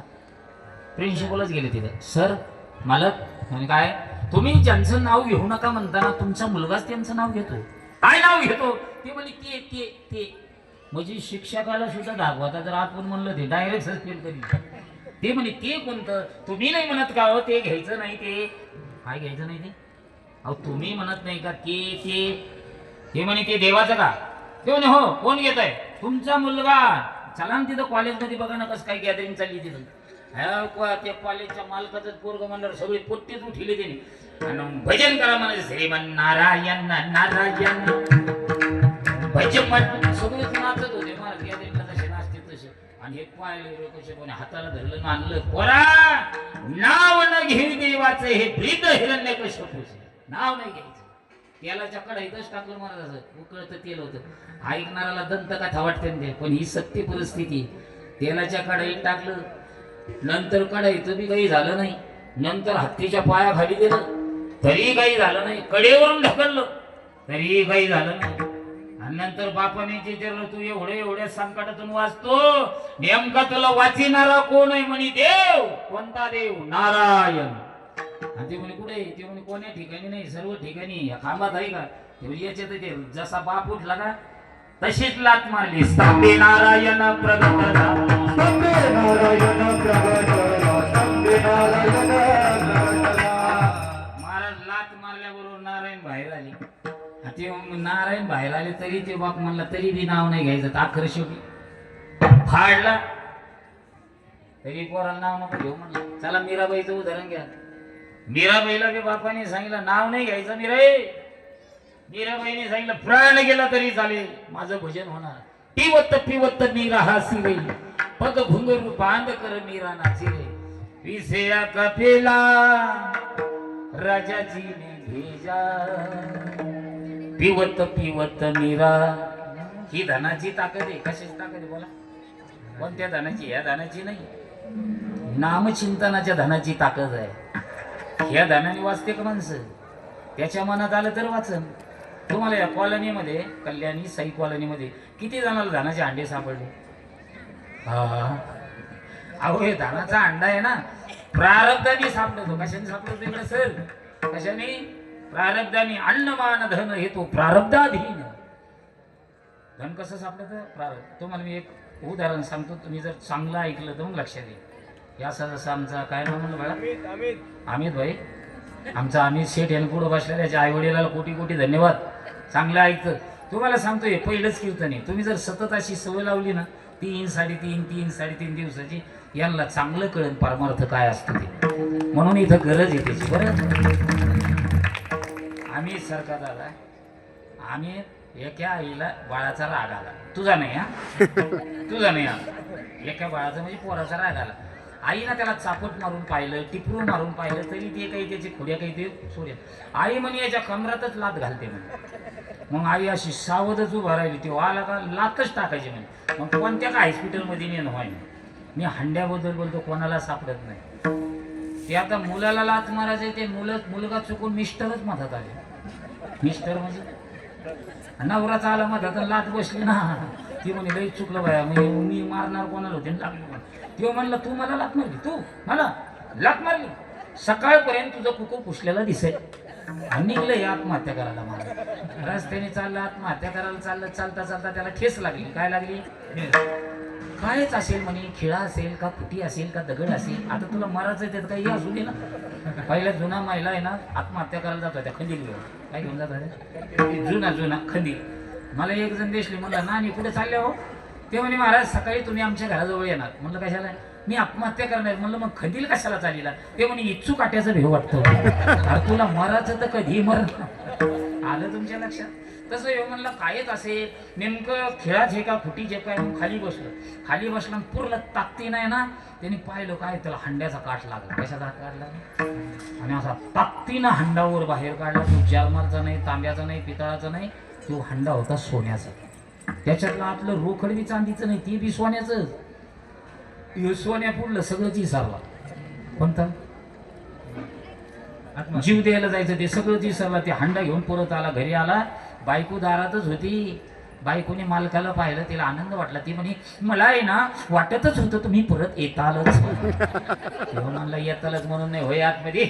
Speaker 2: प्रिन्सिपलच गेले तिथे. सर मालक म्हणजे काय, तुम्ही ज्यांचं नाव घेऊ नका म्हणताना तुमचा मुलगाच त्यांचं नाव घेतो. काय नाव घेतो? ते म्हणे ते ते ते म्हणजे शिक्षकाला सुद्धा दाखवता. जर आपण म्हणलं ते डायरेक्ट सस्पेंड करी. ते म्हणे ते कोणतं? तुम्ही नाही म्हणत का हो ते घ्यायचं नाही? ते काय घ्यायचं नाही? ते अहो तुम्ही म्हणत नाही का ते म्हणे ते देवाचं का? ते म्हणे हो. कोण घेत आहे? तुमचा मुलगा. चला ना तिथं कॉलेजमध्ये बघा ना कसं काय गॅदरिंग चालली तिथं. त्या कॉलेजच्या मालकाचं पोरग म्हणल्यावर सगळी पोट्टीच उठिली त्याने. आणि भजन करा म्हणायचं, श्रीमन नारायण नारायण भजन. सगळे नाचत होते महाराज गॅदरिंगला जसे नाचते तसे. आणि हे पाहिले कसे कोणी हाताला धरलं आणलं. पोरा नाव न घेऊ देवाचं हे वृद्ध हिरण्यकश्यपूचे नाव नाही घ्यायचं. तेलाच्या कढईतच टाकून महाराज उकळतं तेल होतं. ऐकणाऱ्याला दंतकथा वाटते ते, पण ही सत्य परिस्थिती. तेलाच्या कढईत टाकलं, नंतर कढईचं बी काही झालं नाही. नंतर हत्तीच्या पायाखाली दिलं तरी काही झालं नाही. कडेवरून ढकललं तरी काही झालं नाही. आणि नंतर बापाने विचारलं, तू एवढ्या संकटातून वाचतो, नेमका तुला वाचिणारा कोण आहे? म्हणे देव. कोणता देव? नारायण. आणि ते म्हणे कुठे? ते म्हणे कोण्या ठिकाणी नाही, सर्व ठिकाणी. खांबात आहे का? ते याच्यात ते जसा बाप उठला का तशीच लात मारली. स्तंभे नारायण प्रगट झाला,
Speaker 1: स्तंभे नारायण प्रगट झाला, स्तंभे नारायण प्रगट झाला.
Speaker 2: महाराज लात मारल्याबरोबर नारायण बाहेर आले. ते नारायण बाहेर आले तरी ते बाप म्हणला तरी बी नाव नाही घ्यायचं. अखर शेवटी फाडला तरी पोराला नाव नको घेऊ म्हणलं. चला मीराबाईचं उदाहरण घ्या. मीराबाईला बी बापाने सांगितलं नाव नाही घ्यायचं. मीराबाईने सांगितलं प्राण गेला तरी चालेल, माझं भजन होणार. पिवत पिवत मीरा हासी रे, पग घुंगरू बांध कर मीरा नाची रे. विषया कपिला राजाजीने भेजा, पिवत पिवत मीरा. ही धनाची ताकद आहे. कशाची ताकद आहे बोला? कोणत्या धनाची? या धनाची नाही, नामचिंतनाच्या धनाची ताकद आहे. ह्या धनाने वाचते का माणसं? त्याच्या मनात आलं तर वाचन. तुम्हाला या कॉलनीमध्ये, कल्याणी साई कॉलनीमध्ये किती जणांना धनाचे अंडे सापडले? अहो हे धनाचा अंडा आहे ना, प्रारब्धाने सापडतो. कशाने सापडतो इकडे सर? कशाने? प्रारब्धाने. अन्नमान धन हे तो प्रारब्धाधीन. धन कसं सापडतं? प्रारब्ध. तुम्हाला मी एक उदाहरण सांगतो, तुम्ही जर चांगलं ऐकलं तर मग लक्षात येईल. या असं जसं आमचा काय नाव म्हणलं बघा, अमित भाई. आमचा अमित शेठ यांनी पुढं बसल्या त्याच्या आई वडिलाला कोटी कोटी धन्यवाद. चांगलं ऐकतं. तुम्हाला सांगतोय पहिलंच कीर्तन आहे. तुम्ही जर सतत अशी सवय लावली ना 3-3.5 दिवसाची, यांना चांगलं कळेल परमार्थ काय असतं ते. म्हणून इथं गरज आहे त्याची. बरं आम्ही सरकार दादा, आम्ही एका आईला बाळाचा राग आला, तुझा नाही हा, तुझा नाही आला, एका बाळाचा म्हणजे पोराचा राग आला. आईनं त्याला चापट मारून पाहिलं, टिपरून मारून पाहिलं, तरी ते काही त्याची खोड्या काही ते सोड्या. आई म्हणे याच्या कमरातच लात घालते म्हणे. मग आई अशी सावधच उभा राहिली. ती आला का लातच टाकायची म्हणे. मग कोणत्या का हॉस्पिटलमध्ये नेणं व्हाय मी हंड्याबद्दल बोलतो, कोणाला सापडत नाही. ते आता मुलाला लात मारायचे, ते मुलगा चुकून मिस्टरच मधात आले. मिस्टर म्हणजे नवराचा आला मधात लात बसली ना, ती म्हणे लई चुकलं बाया, मी मारणार कोणाला होते लागलो. तेव्हा म्हणलं तू मला लात मारली, तू मला लात मारली, सकाळपर्यंत तुझं कुकू पुसलेला दिसेल. आणि निघलं आत्महत्या करायला. मला रस्त्याने चाललं आत्महत्या करायला चाललं. चालता चालता त्याला ठेस लागली. काय लागली? कायच असेल म्हणे, खिळा असेल का, फुटी असेल का, दगड असेल. आता तुला मारायचं त्यात काही असू दे ना. पहिल्या जुना महिला आहे ना आत्महत्या करायला जात होत्या खंदील घेऊन. काय घेऊन जात जुना खंदील. मला एक जण दिसली. म्हणलं नानी कुठे चालले हो? ते म्हणे महाराज सकाळी तुम्ही आमच्या घराजवळ येणार. म्हणलं कशाला? मी आत्महत्या करणार. म्हणलं मग खंदील कशाला चालीला? ते म्हणे इच्छू काट्याचं भेव वाटतं. अरे तुला मरायचं तर कधी मर. आलं तुमच्या लक्षात? तसं येऊ म्हणलं कायच असेल, नेमकं खेळाच हे का फुटीचे काय. मग खाली बसलं पूर्ण ताकती नाही ना. त्यांनी पाहिलं काय, त्याला हंड्याचा काठ लागला. कशाचा काठ लागला? आणि असा ताकतीनं हंडावर बाहेर काढला. तो जर्मलचा नाही, तांब्याचा नाही, पितळाचा नाही, तो हंडा होता सोन्याचा. त्याच्यातलं आपलं रोकड बी चांदीचं नाही, ते बी सोन्याचं. सोन्या पुढलं सगळंच विसरला. कोणतं जीव द्यायला जायचं ते सगळंच विसरला. ते हंडा घेऊन परत आला. घरी आला. बायको दारातच होती. बायकोने मालकाला पाहिलं, तिला आनंद वाटला. ती म्हणे मला आहे ना वाटतच होतं तुम्ही परत येतालच. म्हणला येतालच म्हणून नाही होय आतमध्ये.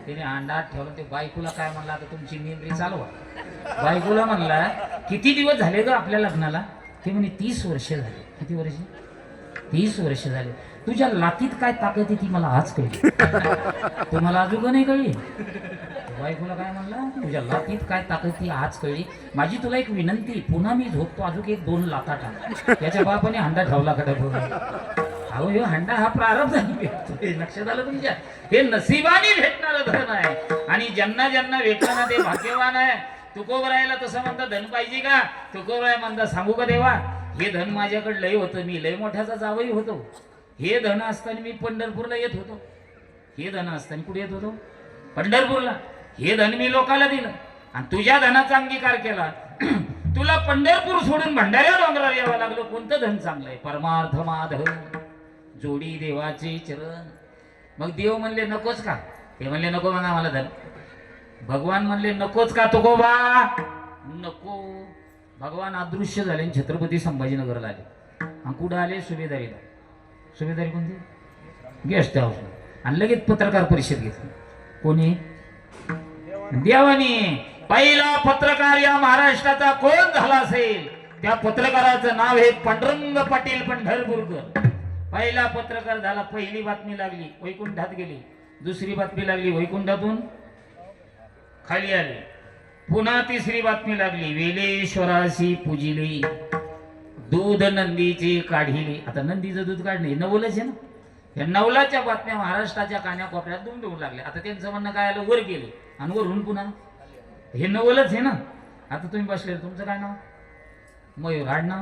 Speaker 2: तिने अंडात ठेवलं. ते बायकोला काय म्हणला, आता तुमची मेमरी चालवा. बायकोला म्हणला किती दिवस झाले ग आपल्या लग्नाला? ते म्हणे 30 वर्ष झाले. किती वर्ष? 30 वर्ष झाले. तुझ्या लातीत काय ताकद आहे ती मला आज कळली. तुम्हाला अजून नाही कळली? बायकोला काय म्हणला, तुझ्या लातीत काय ताकद ती आज कळली. माझी तुला एक विनंती, पुन्हा मी झोपतो अजून 1-2 लाता टाक. त्याच्या बापाने हंडा ठेवला कडे. अहो हे हंडा हा प्रारंभ नाही. लक्षात आलं तुमच्या? हे नशिबाने भेटणारं धन आहे. आणि ज्यांना ज्यांना भेटलं ना ते भाग्यवान आहे. तुकोबरायला तसं म्हणता धन पाहिजे का? तुकोबराय म्हणता सांगू का देवा, हे धन माझ्याकडे लय होतं. मी लय मोठ्याचा जावई होतो. हे धन असताना मी पंढरपूरला येत होतो. हे धन असताना कुठे येत होतो? पंढरपूरला. हे धन मी लोकाला दिलं आणि तुझ्या धनाचा अंगीकार केला. तुला पंढरपूर सोडून भंडाऱ्या डोंगरावर यावं लागलं. कोणतं धन चांगलं आहे? परमार्थ माधव जोडी देवाचे चरण. मग देव म्हणले नकोच का? ते म्हणले नको म्हणा मला धन. भगवान म्हणले नकोच का? तो बा नको. भगवान अदृश्य झाले. छत्रपती संभाजीनगरला आले. आणि कुठं आले? सुभेदारीला. सुभेदारी कोणती? Guest house. आणि लगेच पत्रकार परिषद घेतली. कोणी? देवानी. पहिला पत्रकार या महाराष्ट्राचा कोण झाला असेल त्या पत्रकाराचं नाव आहे पांडुरंग पाटील पंढरपूरकर. पहिला पत्रकार झाला. पहिली बातमी लागली वैकुंठात गेली. दुसरी बातमी लागली वैकुंठातून खाली आली. पुन्हा तिसरी बातमी लागली वेलेश्वराशी पूजिले दूध नंदीचे काढिले. आता नंदीचं दूध काढणे नवलच आहे ना. या नवलाच्या बातम्या महाराष्ट्राच्या कान्याकोपऱ्यात दुमडवू लागल्या. आता त्यांचं म्हणणं काय आलं, वर गेले आणि वरून पुन्हा हे नवलच आहे ना. आता तुम्ही बसले, तुमचं काय नाव? मयूर. आडनाव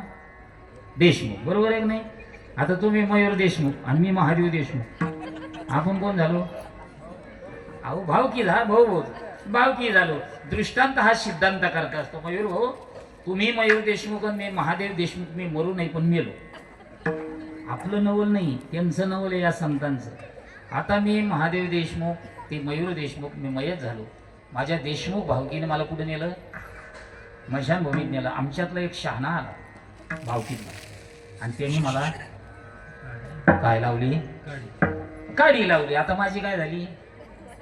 Speaker 2: देशमुख. बरोबर आहे की नाही? आता तुम्ही मयूर देशमुख आणि मी महादेव देशमुख. आपण कोण झालो? अहो भावकी झाला. भाऊ भावकी झालो. दृष्टांत हा सिद्धांत करता असतो. मयूर भाऊ तुम्ही मयूर देशमुख आणि मी महादेव देशमुख. मी मरू नाही पण मेलो. आपलं नवल नाही, त्यांचं नवल आहे या संतांचं. आता मी महादेव देशमुख, ते मयूर देशमुख. मी मयत झालो. माझ्या देशमुख भावकीने मला कुठे नेलं? मशानभूमीत नेलं. आमच्यातला एक शहाणा आला भावकीतला आणि त्यांनी मला काय लावली? काडी लावली. आता माझी काय झाली?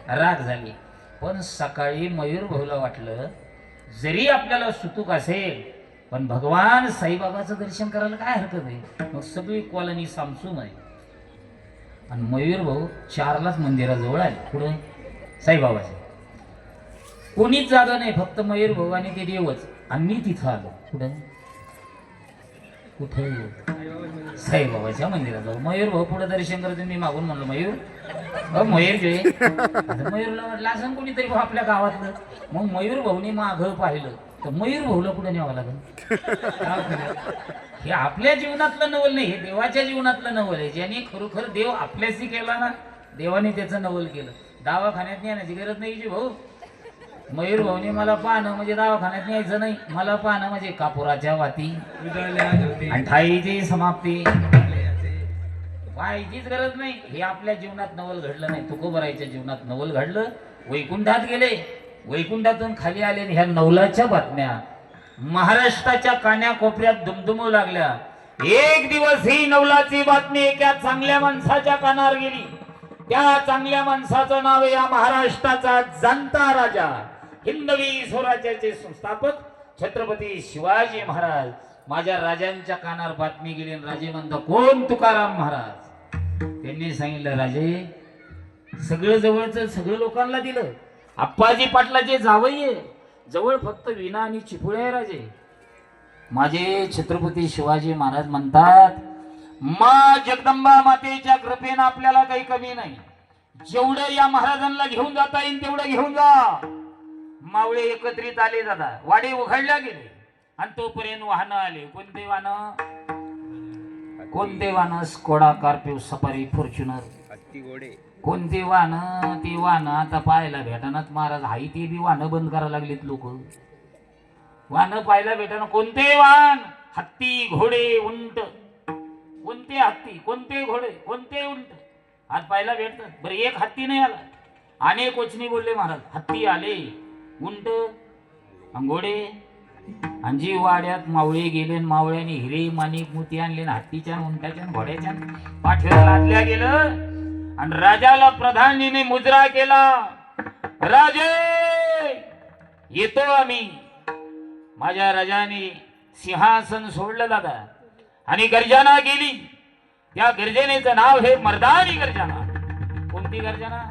Speaker 2: राग झाली. पण सकाळी मयूर भाऊला वाटलं जरी आपल्याला सुतूक असेल पण भगवान साईबाबाचं दर्शन करायला काय हरकत आहे. मग सगळी कॉलनी सामसूम आहे. आणि मयूर भाऊ 4लाच मंदिराजवळ आले. पुढे साईबाबाचे. कोणीच जागा नाही, फक्त मयूर भाऊ आणि ते देवच. आणि मी तिथं आलो. कुठे साईबाबाच्या मंदिरात जाऊ. मयूर भाऊ पुढे दर्शन करतो, मी मागून म्हणलो मयूर मयूर जे मयूरला म्हटलं असं कोणीतरी भाऊ आपल्या गावातलं. मग मयूर भाऊने मागं पाहिलं तर मयूर भाऊला कुठे न्यावं लागेल. हे आपल्या जीवनातलं नवल नाही, हे देवाच्या जीवनातलं नवल आहे. ज्याने खरोखर देव आपल्याशी केला ना, देवाने त्याचं नवल केलं. दवाखान्यात नेण्याची गरज नाही जी भाऊ. मयूर भाऊने मला पाहणं म्हणजे दवाखान्यात न्यायचं नाही, मला पाहणं म्हणजे कापुराच्या वाती आणि ठाईची समाप्ती. पाहायचीच गरज नाही. हे आपल्या जीवनात नवल घडलं नाही, तुकोबरायच्या जीवनात नवल घडलं. वैकुंठात गेले, वैकुंठातून खाली आले. ह्या नवलाच्या बातम्या महाराष्ट्राच्या कान्याकोपऱ्यात दुमदुमू लागल्या. एक दिवस ही नवलाची बातमी एका चांगल्या माणसाच्या कानावर गेली. त्या चांगल्या माणसाचं नाव या महाराष्ट्राचा जाणता राजा, हिंदवी स्वराज्याचे संस्थापक छत्रपती शिवाजी महाराज. माझ्या राजांच्या कानावर बातमी गेली. राजे म्हणता कोण? तुकाराम महाराज. त्यांनी सांगितलं राजे सगळं जवळचं सगळं लोकांना दिलं. आप्पाजी पाटलाचे जावई जवळ फक्त विना आणि चिपुळे आहे राजे. माझे छत्रपती शिवाजी महाराज म्हणतात मा जगदंबा मातेच्या कृपेनं आपल्याला काही कमी नाही. जेवढं या महाराजांना घेऊन जाता येईल तेवढं घेऊन जा. मावळे एकत्रित आले दादा, वाडे उघडल्या गेले आणि तोपर्यंत वाहनं आले. कोणते वाहनं? कोणते वाहनं? स्कोडा, कार्पिव, सफारी, फॉर्च्युनर. कोणते वाहनं? ते वाहनं आता पाहायला भेटणार महाराज. हाई ते बी वाहनं बंद करायला लागलीत लोक. वाहनं पाहायला भेटणार. कोणते वाहन? हत्ती, घोडे, उंट. कोणते हत्ती, कोणते घोडे, कोणते उंट आज पाहायला भेटतात. बरं एक हत्ती नाही आला. अनेक वचनी बोलले महाराज. हत्ती आले, उंट, घोडे. आणि जी वाड्यात मावळे गेले, मावळ्याने हिरे माणिक मोती आणले, हत्तीच्या उंटाच्या घोड्याच्या पाठीवर लादल्या गेलं. आणि राजाला प्रधानीने मुजरा केला. राजे येतो आम्ही. माझ्या राजाने सिंहासन सोडलं दादा आणि गर्जना केली. त्या गर्जनेचं नाव हे मर्दानी गर्जना. कोणती गर्जना?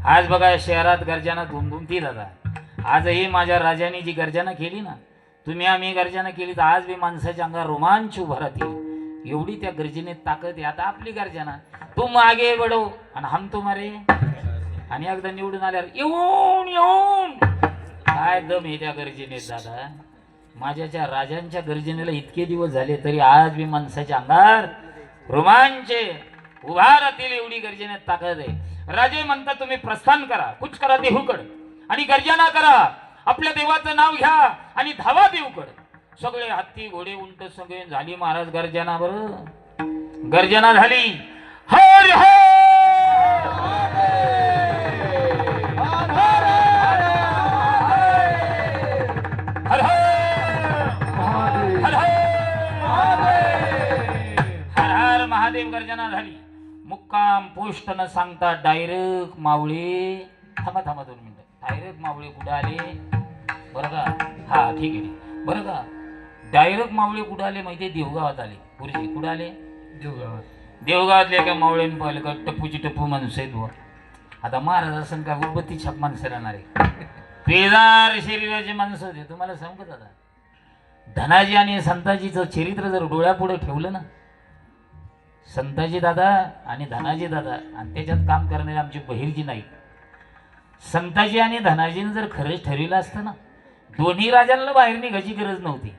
Speaker 2: आज बघा शहरात गर्जना धुमधुमती दादा. आजही माझ्या राजाने जी गर्जना केली ना, तुम्ही आम्ही गर्जना केली तर आज बी माणसाच्या अंगावर रोमांच उभा राहतील. एवढी त्या गर्जनेत ताकद आहे. आता आपली गर्जना तुम आगे बढो आणि हम तुम्हारे. आणि एकदा निवडून आल्यावर येऊन येऊन काय दम आहे त्या गर्जनेत दादा. माझ्याच्या राजांच्या गर्जनेला इतके दिवस झाले तरी आज बी माणसाच्या अंगावर रोमांच उभा राहतील. एवढी गर्जनेत ताकद आहे. राजे म्हणतात तुम्ही प्रस्थान करा, कुछ करा देहूकड आणि गर्जना करा. आपल्या देवाचं नाव घ्या आणि धावा देऊकड. सगळे हत्ती घोडे उंट सगळे झाली महाराज गर्जना. बरं गर्जना झाली. हर हर महादेव गर्जना झाली. मुक्काम पोस्ट न सांगता डायरेक्ट मावळे. थांबा 2 मिनिटं. डायरेक्ट मावळे कुठे आले बरं का? हा ठीक आहे बरं का. डायरेक्ट मावळे कुठे आले माहितीये? देवगावात आले. गुरुजी कुठे आले? देवगावात. देवगावातले एका मावळ्याने पाहिलं का टप्पूची टप्पू माणसं आहेत बुवा. आता महाराज असं का उदबत्ती छाप माणसं राहणार आहे. पेदार शरीराचे माणसं होते. तुम्हाला सांगू दादा, धनाजी आणि संताजीचं चरित्र जर डोळ्यापुढे ठेवलं ना, संताजी दादा आणि धनाजी दादा आणि त्याच्यात काम करणारे आमचे बहिरजी नाईक. संताजी आणि धनाजीनं जर खरंच ठरविलं असतं ना, दोन्ही राजांना बाहेर निघायची गरज नव्हती.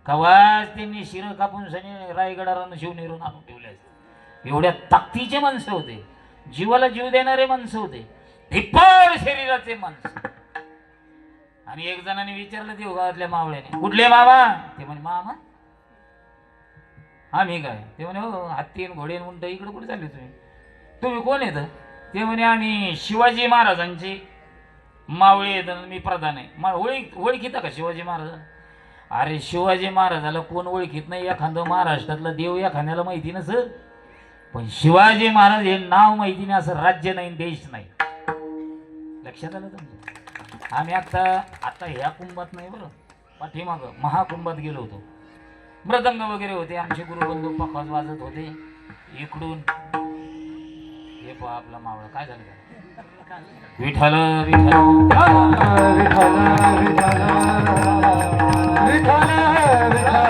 Speaker 2: कवाच त्यांनी शिरं कापून सनी रायगडाला शिवनेरून आणून ठेवले असते. एवढ्या ताकदीचे माणसं होते, जीवाला जीव देणारे माणसं होते, धिप्पाड शरीराचे माणसं. आणि एक जणांनी विचारलं देवगावातल्या मावळ्याने, कुठले मामा? ते म्हणे मामा आम्ही काय? ते म्हणे हो हत्ती घोडे उंट इकडे कुठे चालले तुम्ही? तुम्ही कोण येत? ते म्हणे आम्ही शिवाजी महाराजांचे मावळे येत. मी प्रधान आहे. ओळखीता का शिवाजी महाराज? अरे शिवाजी महाराजाला कोण ओळखीत नाही? एखादं महाराष्ट्रातला देव एखाद्याला माहिती नसेल, पण शिवाजी महाराज हे नाव माहिती नाही असं राज्य नाही, देश नाही. लक्षात आलं तुमचं? आम्ही आता ह्या कुंभात नाही बरं, पाठीमागं महाकुंभात गेलो होतो. मृदंग वगैरे होते, आमचे गुरुबंधू पखवाज वाजत होते. इकडून हे पहा आपला मावळा काय झालं. विठ्ठल विठ्ठल
Speaker 1: विठ्ठल विठ्ठल विठ्ठल.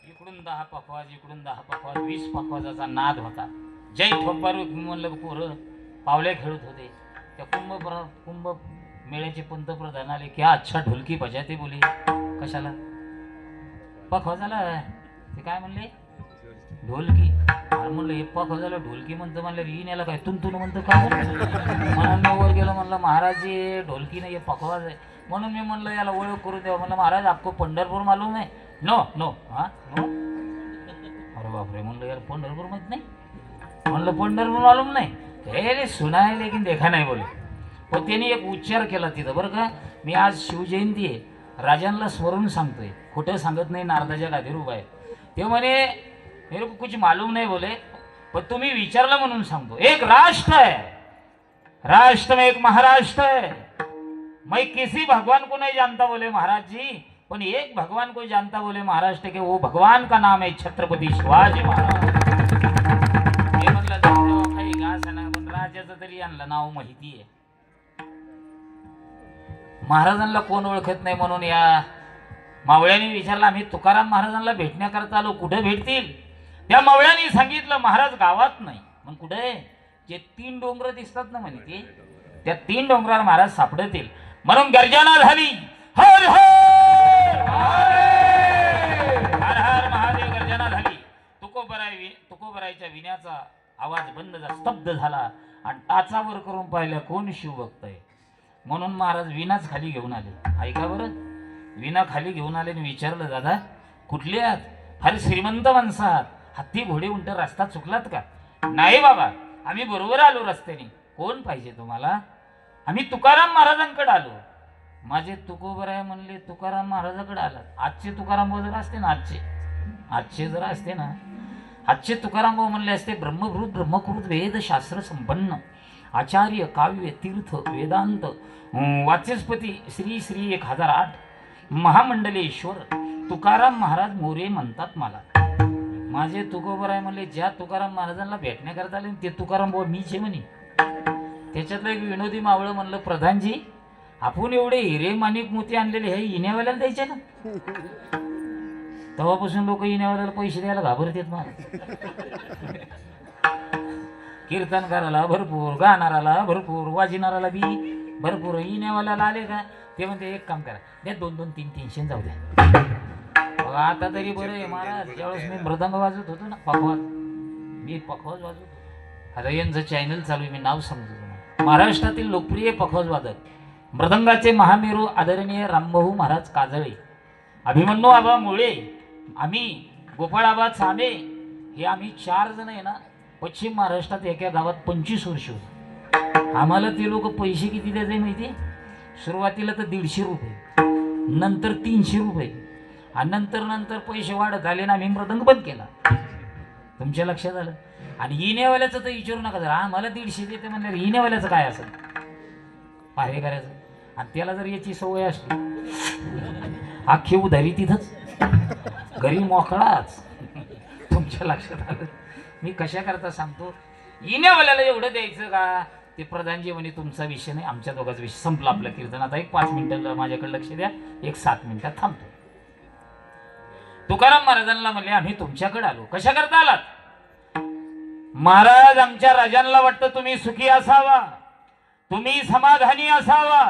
Speaker 2: इकडून 10 पखवाज, इकडून 10 पखवाज, 20 पखवाजाचा नाद होता. जय ठोपार म्हणलं पोरं पावले खेळत होते. त्या कुंभ मेळ्याचे पंतप्रधान आले. क्या अच्छा ढोलकी बजाते बोली. कशाला? पखवाजाला. ते काय म्हणले? ढोलकी. अरे म्हणलं हे पखवाजाला ढोलकी म्हणतं. म्हणलं रीन याला काय तुंतून म्हणतं का? म्हणून मी वर गेलो. म्हणलं महाराज ये ढोलकी नाही, हे पखवाज आहे. म्हणून मी म्हणलं याला ओळख करून द्यावं. म्हणलं महाराज आपको पंढरपूर मालूम आहे? No no. हा नो. अरे बापरे. म्हणलं यार पंढरपूर माहित नाही? म्हणलं पंढरपूर मालूम नाही. हे सुना है लेकिन देखा नाही बोले. पण त्यांनी एक उच्चार केला तिथं बरं का. मी आज शिवजयंती आहे, राजांना स्मरून सांगतोय, खोटं सांगत नाही. नारदाच्या गादीवर उभा आहे. ते म्हणे मेरे को कुछ मालूम नहीं बोले, पण तुम्ही विचारलं म्हणून सांगतो. एक राष्ट्र है, राष्ट्र में एक महाराष्ट्र है. मैं किसी भगवान को नहीं जानता बोले महाराज जी, पण एक भगवान को जानता बोले महाराष्ट्र के. वो भगवान का नाम है छत्रपती शिवाजी महाराज. हे म्हणलं जाऊ काही घास ना, पण राजाचं तरी यांना नाव माहिती आहे. महाराजांना कोण ओळखत नाही म्हणून या मावळ्यांनी विचारलं. आम्ही तुकाराम महाराजांना भेटण्याकरता आलो. कुठे भेटतील? त्या मावळ्यांनी सांगितलं महाराज गावात नाही. मग कुठे? जे 3 डोंगर दिसतात ना म्हणे ते, त्या 3 डोंगरावर महाराज सापडतील. म्हणून गर्जना झाली. हर हर हर हर महादेव गर्जना झाली. तुकोबरायच्या विण्याचा आवाज बंद झाला, स्तब्ध झाला. आणि टाचावर करून पाहिलं कोण शिवभक्त आहे. म्हणून महाराज विनाच खाली घेऊन आले. ऐका बरं, विना खाली घेऊन आले आणि विचारलं दादा कुठले आहात? फार श्रीमंत माणसं आहात, हत्ती घोडे उंट रस्ता चुकलात का? नाही बाबा, आम्ही बरोबर आलो रस्त्याने. कोण पाहिजे तुम्हाला? आम्ही तुकाराम महाराजांकडे आलो. माझे तुकोबराय म्हणले तुकाराम महाराजाकडे आलात. आजचे तुकाराम भाऊ जर असते ना, आजचे जर असते ना, आजचे तुकाराम भाऊ म्हणले असते ब्रह्मभूत ब्रह्मकृत वेद शास्त्र संपन्न आचार्य काव्य तीर्थ वेदांत वाचस्पती श्री श्री 1008 महामंडलेश्वर तुकाराम महाराज मोरे म्हणतात मला. माझे तुकोबराय म्हणले ज्या तुकाराम महाराजांना भेटण्याकरता आले ते तुकाराम भाऊ मीच आहे म्हणे. त्याच्यातलं एक विनोदी मावळं म्हणलं प्रधानजी आपण एवढे हिरे माणिक मोती आणलेले हे इण्यावाल्याला द्यायचे ना. तेव्हापासून लोक इण्यावाल्याला पैसे द्यायला घाबरतात. मला कीर्तनकाराला भरपूर, गाणाराला भरपूर, वाजिणाराला बी भरपूर. इण्यावाल्याला आले का ते म्हणते एक काम करा द्या 2-2, 300 जाऊ द्या. आता तरी बरं आहे महाराज. ज्यावेळेस मी मृदंग वाजवत होतो ना, पखवाज, मी पखवाज वाजवत होतो. आता यांचं चॅनल चालू आहे, मी नाव सांगतो तुम्हाला. महाराष्ट्रातील लोकप्रिय पखवाज वादक मृदंगाचे महामेरू आदरणीय रामभाऊ महाराज काजळे, अभिमन्यू आबा मुळे, आम्ही गोपाळ आबा सामे, हे आम्ही 4 जण आहे ना पश्चिम महाराष्ट्रात एका गावात 25 वर्ष होतो. आम्हाला ते लोक पैसे किती द्यायचे माहिती? सुरुवातीला तर 150 रुपये, नंतर 300 रुपये, आणि नंतर पैसे वाढत आले ना, आम्ही मृदंग बंद केला. तुमच्या लक्षात आलं? आणि इनेवाल्याचं तर विचारू नका जरा. आम्हाला 150 देते म्हणल्यावर इनेवाल्याचं काय असेल पाहे करायचं. आणि त्याला जर याची सवय असली अख्खी उधारी तिथंच, घरी मोकळाच. तुमच्या लक्षात आलं? मी कशा करता सांगतो, इनेवाल्याला एवढं द्यायचं का? ते प्रधानजी म्हणे तुमचा विषय नाही, आमच्या दोघांचा विषय संपला. आपलं कीर्तन आता एक 5 मिनिटं माझ्याकडे लक्ष द्या, एक 7 मिनिटात थांबतो. तुकाराम महाराजांना म्हणले आम्ही तुमच्याकडे आलो. कशा करता आलात? महाराज आमच्या राजांना वाटतं तुम्ही सुखी असावा, तुम्ही समाधानी असावा,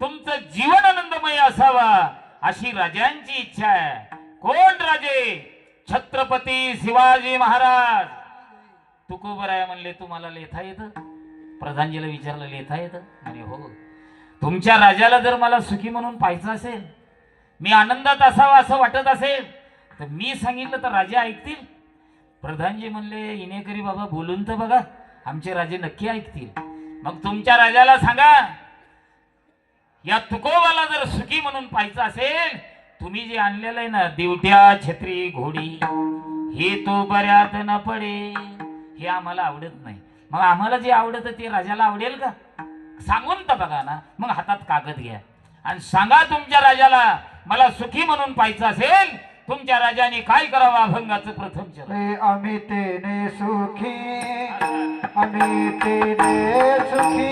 Speaker 2: तुमचं जीवन आनंदमय असावा अशी राजांची इच्छा आहे. कोण राजे? छत्रपती शिवाजी महाराज. तुकोबराय म्हणले तुम्हाला लिहिता येतं? प्रधानजीला विचारलं लिहिता येतं? आणि हो. तुमच्या राजाला जर मला सुखी म्हणून पाहायचं असेल, मी आनंदात असावा असं वाटत असेल तर मी सांगितलं तर राजे ऐकतील? प्रधानजी म्हणले इनेकरी बाबा बोलून तर बघा, आमचे राजे नक्की ऐकतील. मग तुमच्या राजाला सांगा या तुकोबाला जर सुखी म्हणून पाहायचं असेल, तुम्ही जे आणलेलं आहे ना दिवट्या छत्री घोडी, हे तो बऱ्यात न पडे, हे आम्हाला आवडत नाही. मग आम्हाला जे आवडतं ते राजाला आवडेल का? सांगून तर बघा ना. मग हातात कागद घ्या आणि सांगा तुमच्या राजाला मला सुखी म्हणून पाहायचं असेल तुमच्या राजाने काय करावं अभंगाचं प्रथम चरण
Speaker 1: हे आम्ही तेने सुखी आम्ही तेने सुखी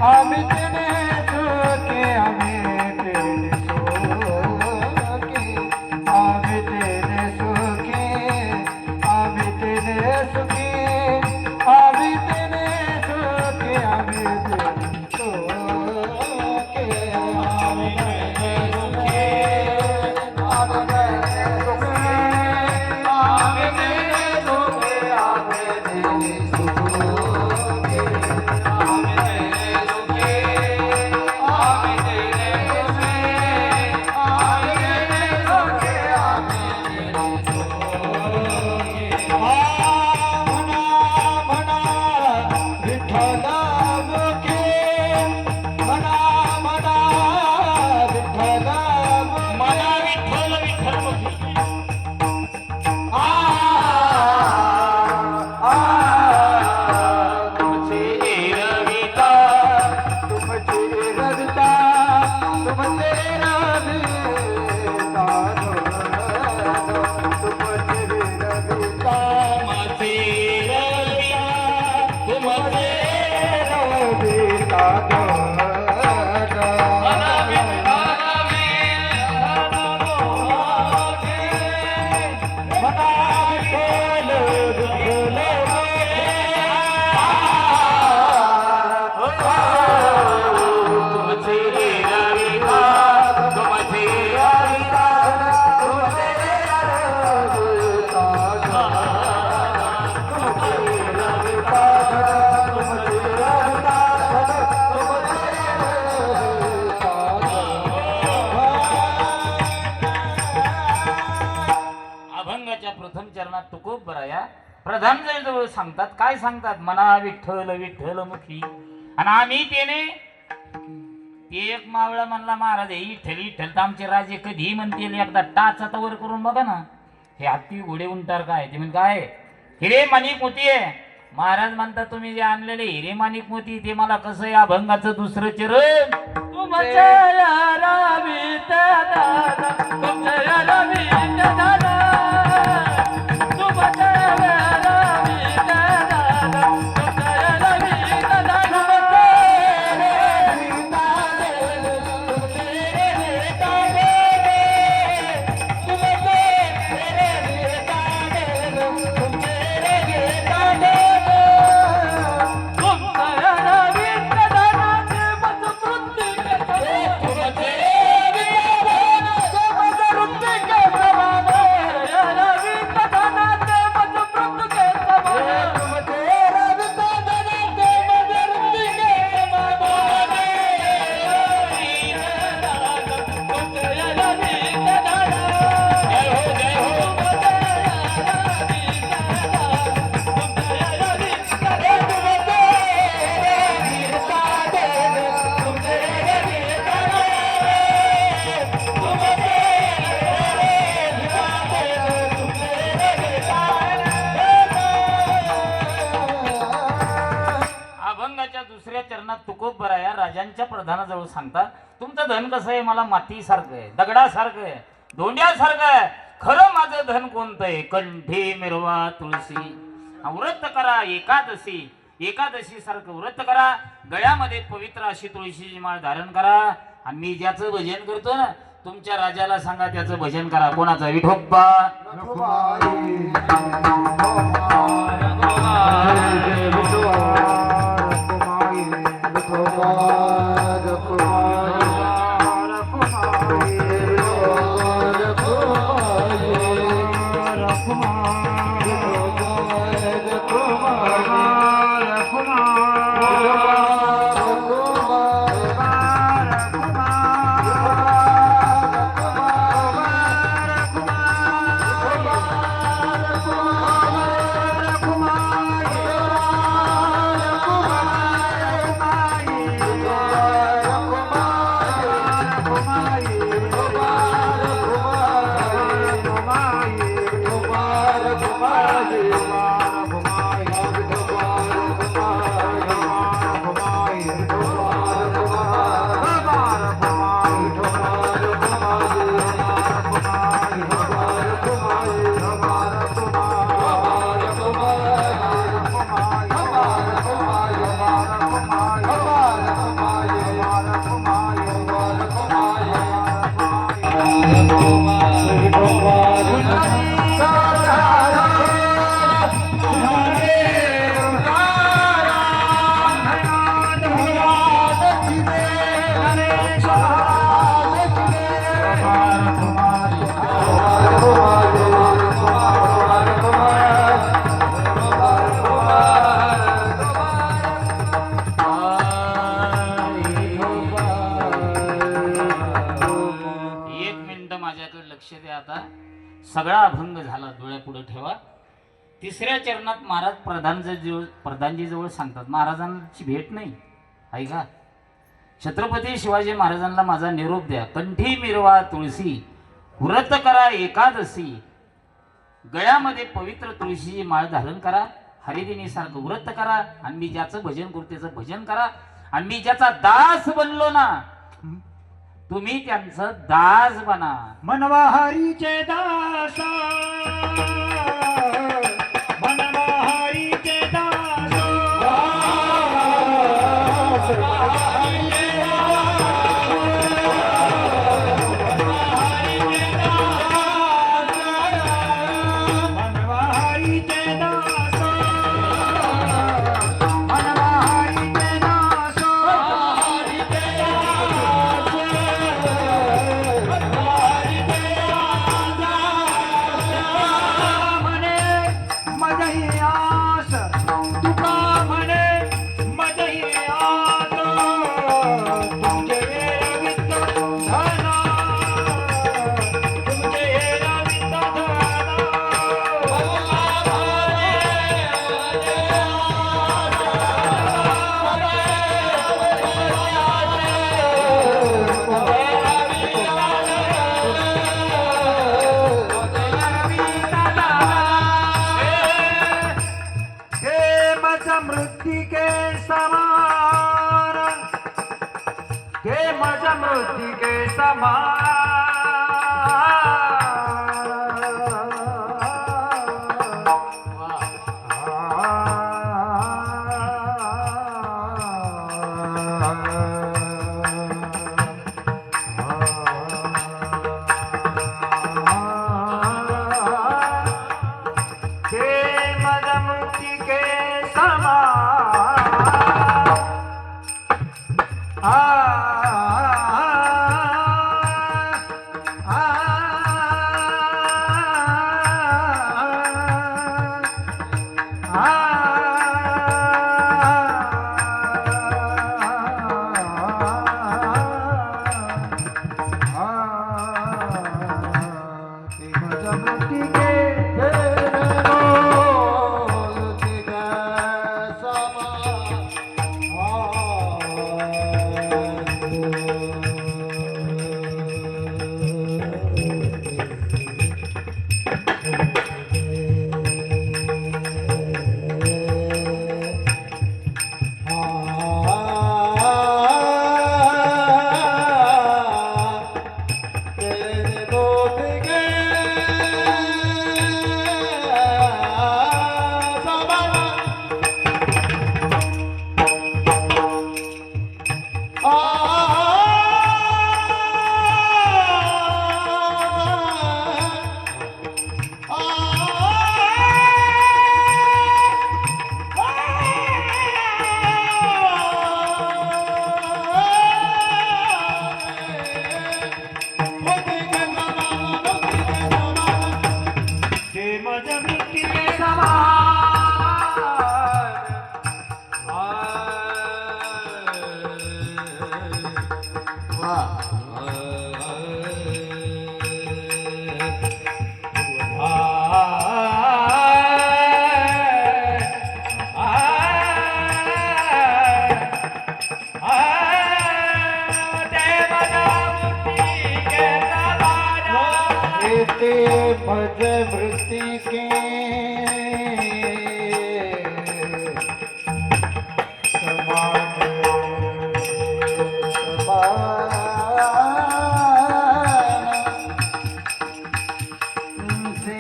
Speaker 1: आम्ही तेने सुखी आम्ही तेने सुखी आम्ही तेने सुखी आम्ही तेने सुखी आम्ही तेने सुखी आम्ही तेने सुखी आम्ही तेने
Speaker 2: अभंगाच्या प्रथम चरणात तुकोब बराया प्रधान जवळ सांगतात काय सांगतात मना विठ्ठल विठ्ठल मुखी आणि आम्ही त्याने ते एक मावळा म्हणला महाराज हे विठ्ठल विठ्ठल तर आमचे राजे कधी म्हणतील एकदा टाच आता वर करून बघा ना हे हत्ती घोडे उंटार काय ते म्हणजे काय हिरे माणिक मोती आहे महाराज म्हणतात तुम्ही जे आणलेले हिरे माणिक मोती ते मला कसं या अभंगाचं दुसरं चरण दुसऱ्या चरणात तुकोब बराया राजांच्या प्रधानाजवळ सांगतात तुमचं धन कसं आहे मला मातीसारखं आहे दगडासारखं आहे धोंड्यासारखं आहे खरं माझं धन कोणतं आहे कंठी मिरवा तुळशी व्रत करा एकादशी एकादशी सारखं व्रत करा गळ्यामध्ये पवित्र अशी तुळशीची माळ धारण करा आणि मी ज्याचं भजन करतो ना तुमच्या राजाला सांगा त्याचं भजन करा कोणाचं विठोबा माझ्याकडे लक्ष द्या. आता सगळा अभंग झाला, डोळ्यापुढे ठेवा. तिसऱ्या चरणात महाराज प्रधानजीजवळ सांगतात, महाराजांची भेट नाही ऐका. छत्रपती शिवाजी महाराजांना माझा निरोप द्या. कंठी मिरवा तुळशी, व्रत करा एकादशी, गळ्यामध्ये पवित्र तुळशीची माळ धारण करा, हरिदिनीसारखं व्रत करा, आणि मी ज्याचं भजन करू त्याचं भजन करा, आणि मी ज्याचा दास बनलो ना तुम्ही त्यांचं दास बना.
Speaker 1: मनवा हरीचे दास, मनवा हरीचे दास, मनवा हरीचे दास, मनवा हरीचे दास, म्हणे मजही आस, तुका म्हणे मजही आस, तुमचे रविंद धना, तुमचे रविंद हे माझा मृत्तिके समान, हे माझा मृत्तिके हे माझा मृत्तिके समान, भज मृत्तिके समान से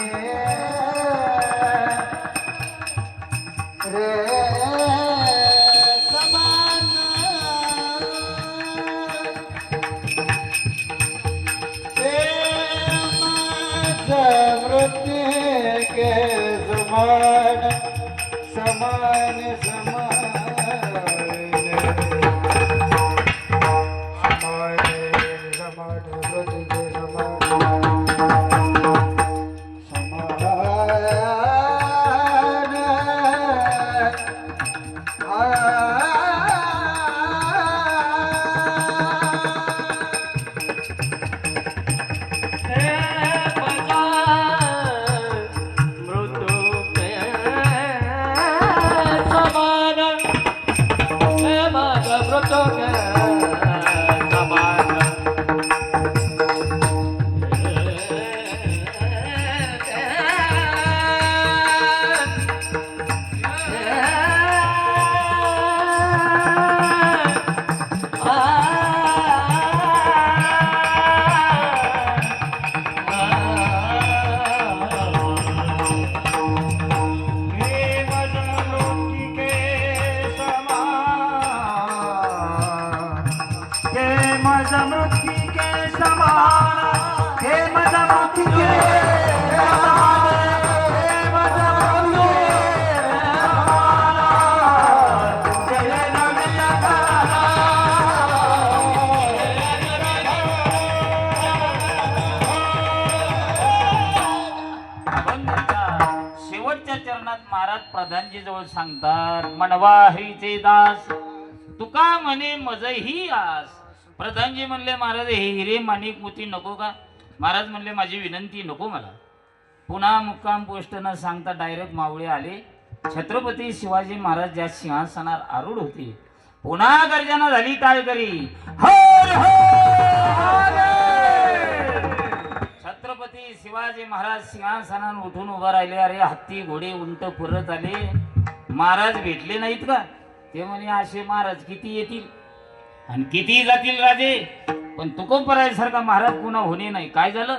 Speaker 1: रे समान मृत्तिके समान समान
Speaker 2: शेवटच्या चरणात महाराज प्रधानजी जवळ सांगतात, म्हणवा हरीचे दास तुका म्हणे मज ही आस. प्रधानजी म्हणले, महाराज हे हिरे माणिक मोती नको का? महाराज म्हणले, माझी विनंती नको मला. पुन्हा मुक्काम पोस्ट न सांगता डायरेक्ट मावळे आले. छत्रपती शिवाजी महाराज ज्या सिंहासनावर आरूढ होते, पुन्हा गर्जना झाली टाळकरी. हर हर. छत्रपती शिवाजी महाराज सिंहासनावर उठून उभा राहिले. अरे हत्ती घोडे उंट पुरत आले. महाराज भेटले नाहीत का? ते म्हणे, असे महाराज किती येतील आणि किती जातील राजे, पण तुकोबरायसारखा महाराज पुन्हा होणे नाही. काय झालं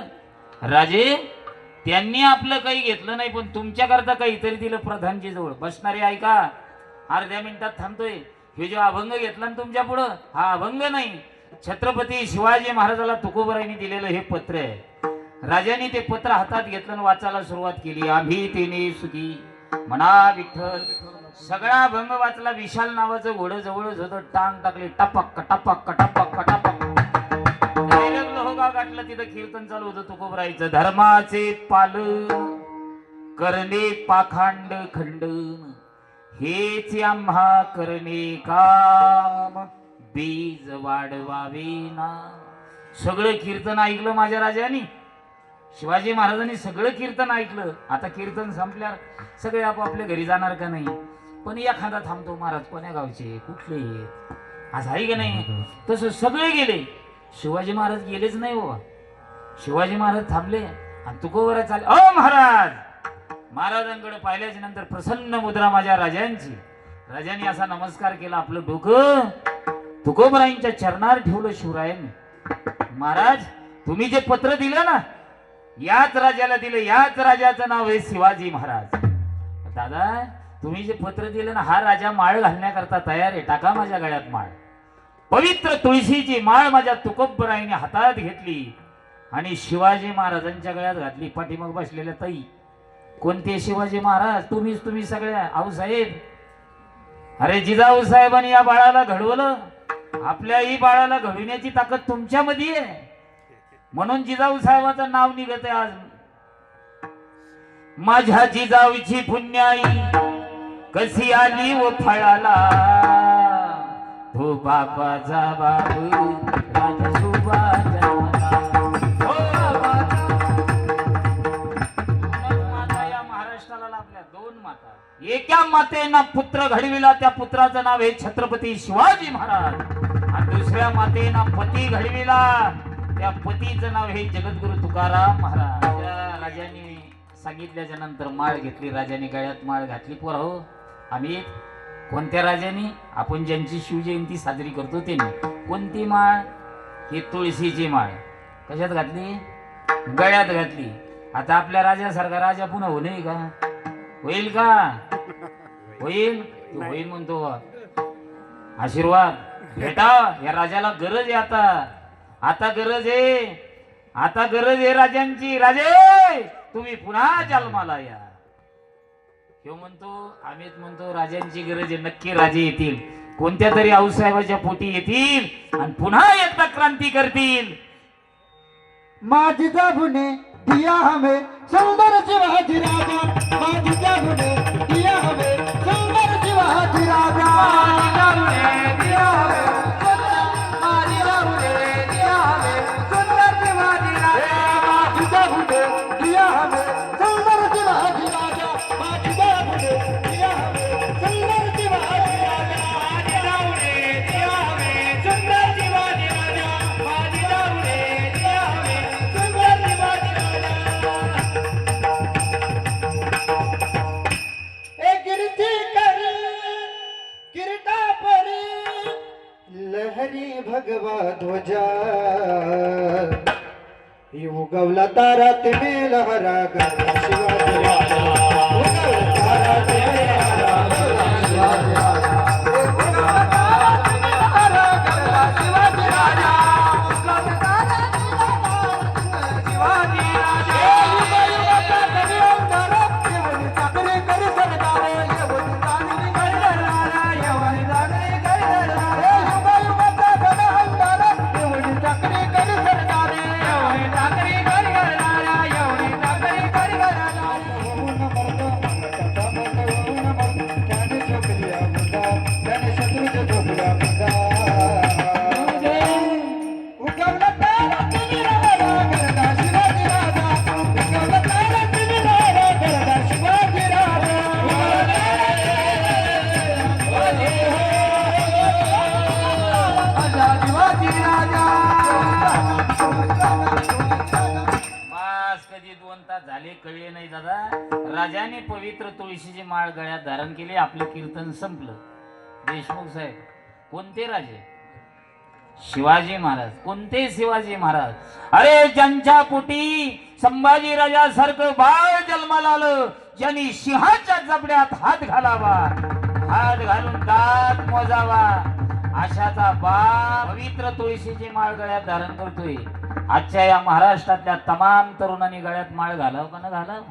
Speaker 2: राजे? त्यांनी आपलं काही घेतलं नाही, पण तुमच्याकरता काहीतरी दिलं प्रधानजी जवळ. बसणारे ऐका, अर्ध्या मिनिटात थांबतोय. हे जो अभंग घेतला ना तुमच्या पुढं, हा अभंग नाही, छत्रपती शिवाजी महाराजाला तुकोबरायांनी दिलेलं हे पत्र आहे. राजाने ते पत्र हातात घेतलं आणि वाचायला सुरुवात केली. आम्ही तेने सुखी म्हणा विठ्ठल. सगळा अभंग वाचला. विशाल नावाचं घोडं जवळच होतं. टांग टाकली, टपक टपक टपक टपक. लोहगाव गाठलं, तिथं कीर्तन चालू होतं तुकोबरायचं. धर्माचे पालन करणे पाखांड खंडन, हेच आम्हा करणे काम, बीज वाढवावे ना. सगळं कीर्तन ऐकलं माझ्या राजाने. शिवाजी महाराजांनी सगळं कीर्तन ऐकलं. आता कीर्तन संपल्यावर सगळे आपापल्या घरी जाणार का नाही, पण एखादा थांबतो, महाराज कोण्या गावचे, कुठले, आज आहे का नाही. तसं सगळे गेले, शिवाजी महाराज गेलेच नाही बाबा. शिवाजी महाराज थांबले आणि तुकोबराय चालले. अ महाराज. महाराजांकडे पाहिल्याच्या नंतर प्रसन्न मुद्रा माझ्या राजांची. राजांनी असा नमस्कार केला. आपलं डोकं तुकोबरायांच्या चरणावर ठेवलं शिवरायांनी. महाराज, तुम्ही जे पत्र दिलं ना, याच राजाला दिलं. याच राजाचं नाव आहे शिवाजी महाराज. दादा, तुम्ही जे पत्र दिलं ना, हा राजा माळ घालण्याकरता तयार आहे. टाका माझ्या गळ्यात माळ. पवित्र तुळशीची माळ माझ्या तुकोबरायांनी हातात घेतली आणि शिवाजी महाराजांच्या गळ्यात घातली. पाठीमाग बसलेल्या ताई, कोणते शिवाजी महाराज? तुम्ही सगळ्या. आऊसाहेब, अरे जिजाऊ साहेबांनी या बाळाला घडवलं. आपल्याही बाळाला घडविण्याची ताकद तुमच्यामध्ये आहे, म्हणून जिजाऊ साहेबाचं नाव निघत आहे आज. माझ्या जिजाऊची पुण्याई कशी आली व फळाला, तो बापाचा बाबू राजसुबाचा माता. या महाराष्ट्राला लाभल्या दोन माता. एका मातेनं पुत्र घडविला, त्या पुत्राचं नाव आहे छत्रपती शिवाजी महाराज. आणि दुसऱ्या मातेनं पती घडविला, त्या पतीचं नाव हे जगद्गुरु तुकाराम महाराज. त्या राजाने सांगितल्याच्या नंतर माळ घेतली. राजाने गळ्यात माळ घातली. पोराहो, आम्ही कोणत्या राजाने? आपण ज्यांची शिवजयंती साजरी करतो त्यांनी. कोणती माळ? ही तुळशीची माळ. कशात घातली? गळ्यात घातली. आता आपल्या राजासारखा राजा पुन्हा होईल का? होईल का? होईल. होईल म्हणतो. आशीर्वाद भेटा. या राजाला गरज आहे आता. आता गरज आहे. आता गरज आहे राजांची. राजे, तुम्ही पुन्हा जन्माला या. ह्यो म्हणतो, अमित म्हणतो, राजांची गरज आहे. नक्की राजे येतील. कोणत्या तरी आऊसाहेबाच्या पोटी येतील आणि पुन्हा एकदा क्रांती करतील.
Speaker 1: माझी जाबुने दिया हमें सुंदर शिवाजी राजा. माझी जाबुने दिया हमें सुंदर शिवाजी राजा. माझी जाबुने दिया हमें सुंदर शिवाजी राजा. उगवला तारा तुम्ही लहरा गरजा शिवाजी राजा उगवला तारा तुम्ही लहरा गरजा शिवाजी राजा उगवला तारा तुम्ही लहरा गरजा शिवाजी राजा उगवला तारा तुम्ही शिवाजी राजा युगायुगाचा कवी अवतार येऊन चाकरी करी सरदार येऊन चांगली करणारा येऊन चांगली करणारा युगायुगाचा कवी अवतार येऊन चाकरी करी सरदार येऊन चाकरी करणारा येऊन चाकरी करणारा होऊन मरतो त्याचा मत होऊन मरतो त्याने झोपल्या मुंगा त्याने शत्रूच्या झोपल्या मुंगा उगवला तारा तुम्ही लहरा गरजा शिवाजी राजा उगवला तारा तुम्ही लहरा गरजा शिवाजी राजा आजा शिवाजी राजा
Speaker 2: बस कधी 2 तास झाले कळले नाही दादा. राजाने पवित्र तुळशीची माळ गळ्यात धारण केली. आपलं कीर्तन संपलं. देशमुख साहेब कोणते राजे? शिवाजी महाराज. कोणते शिवाजी महाराज? अरे ज्यांच्या पोटी संभाजी राजासारखं बाळ जन्माला आलं, ज्यांनी सिंहाच्या जबड्यात हात घालावा, हात घालून दात मोजावा, अशाचा बाप पवित्र तुळशीची माळ गळ्यात धारण करतोय. आजच्या या महाराष्ट्रातल्या तमाम तरुणांनी गळ्यात माळ घालावं का न घालावं?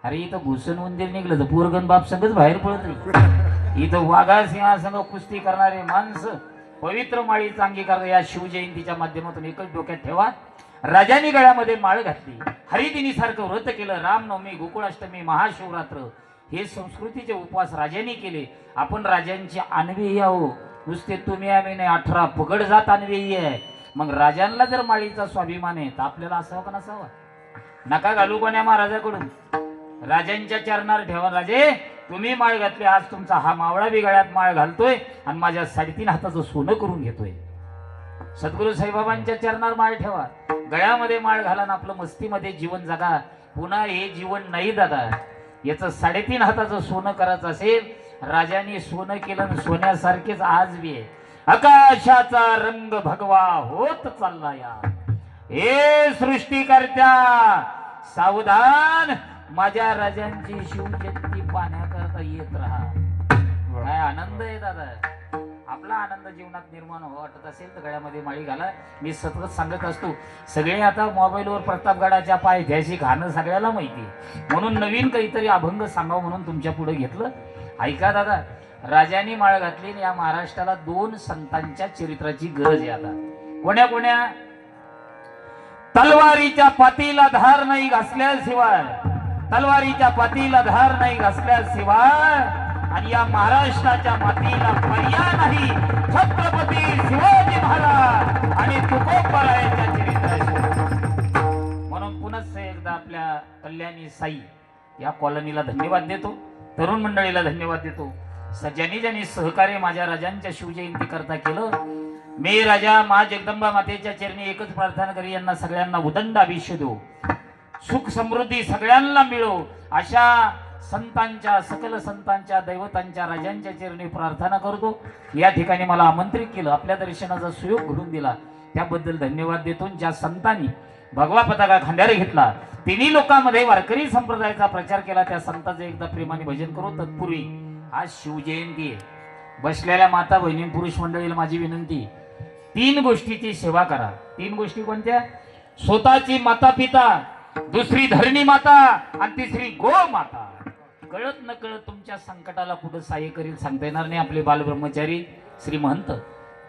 Speaker 2: अरे इथं घुसून उंदीर निघलं तर पोरगण बाप संगच बाहेर पडत. इथं वाघा सिंहासंग कुस्ती करणारे माणसं पवित्र माळीचा अंगीकार या शिवजयंतीच्या माध्यमातून एकच डोक्यात ठेवा. राजांनी गळ्यामध्ये माळ घातली, हरिदिनी सारखं व्रत केलं, रामनवमी, गोकुळाष्टमी, महाशिवरात्र हे संस्कृतीचे उपवास राजांनी केले. आपण राजांची आणवेही आहो. नुसते तुम्ही आम्ही नाही, 18 पगड जात आणवेही आहे. मग राजांना जर माळीचा स्वाभिमान आहे तर आपल्याला असावं का नसावा? नका घालू कोण्या महाराजाकडून. राजांच्या चरणार ठेवा. राजे तुम्ही माळ घातली, आज तुमचा हा मावळा बी गळ्यात माळ घालतोय आणि माझ्या 3.5 हाताचं सोनं करून घेतोय. सद्गुरू साईबाबांच्या चरणार माळ ठेवा, गळ्यामध्ये माळ घाला आणि आपलं मस्तीमध्ये जीवन जगा. पुन्हा हे जीवन नाही दादा. याचं 3.5 हाताचं सोनं करायचं असेल, राजांनी सोनं केलं आणि सोन्यासारखेच आज बी आहे. आकाशाचा रंग भगवा होत चालला या. हे सृष्टीकर्त्या सावधान, माझ्या राजांची शिवजयंती पाहण्याकरता येत राहा. काय आनंद आहे दादा. आपला आनंद जीवनात निर्माण वाटत असेल तर गळ्यामध्ये माळी घाला. मी सतत सांगत असतो, सगळे आता मोबाईलवर प्रतापगडाच्या पायथ्याशी गाणं सगळ्याला माहिती, म्हणून नवीन काहीतरी अभंग सांगावं म्हणून तुमच्या पुढे घेतलं. ऐका दादा, राजांनी माळ घातली आणि या महाराष्ट्राला 2 संतांच्या चरित्राची गरज आहे आता. कोण्या कोण्या? तलवारीच्या पातीला धार नाही घासल्याशिवाय, तलवारीच्या पातीला धार नाही घासल्याशिवाय आणि या महाराष्ट्राच्या मातीला पर्याय नाही छत्रपती शिवाजी महाराज आणि तुकोबरायांच्या चरित्राशी. म्हणून पुन्हा एकदा आपल्या कल्याणी साई या कॉलनीला धन्यवाद देतो, तरुण मंडळीला धन्यवाद देतो. ज्यांनी सहकार्य माझ्या राजांच्या शिवजयंती करता केलं. मी राजा मा जगदंबा मातेच्या चरणी एकच प्रार्थना करी, यांना सगळ्यांना उदंड आयुष्य देऊ, सुख समृद्धी सगळ्यांना मिळो, अशा संतांच्या, सकल संतांच्या, दैवतांच्या, राजांच्या चरणी प्रार्थना करतो. या ठिकाणी मला आमंत्रित केलं, आपल्या दर्शनाचा सुयोग घडून दिला, त्याबद्दल धन्यवाद देतो. ज्या संतांनी भगवा पताका खांद्यावर घेतला, तिन्ही लोकांमध्ये वारकरी संप्रदायाचा प्रचार केला, त्या संतांचे एकदा प्रेमाने भजन करू. तत्पूर्वी आज शिवजयंती आहे. बसलेल्या माता बहिणी पुरुष मंडळीला माझी विनंती, 3 गोष्टीची सेवा करा. 3 गोष्टी कोणत्या? स्वतःची माता पिता, दुसरी धरणी माता आणि तिसरी गो माता. कळत न कळत तुमच्या संकटाला कुठं सहाय्य करील सांगता येणार नाही. आपले बालब्रह्मचारी श्री महंत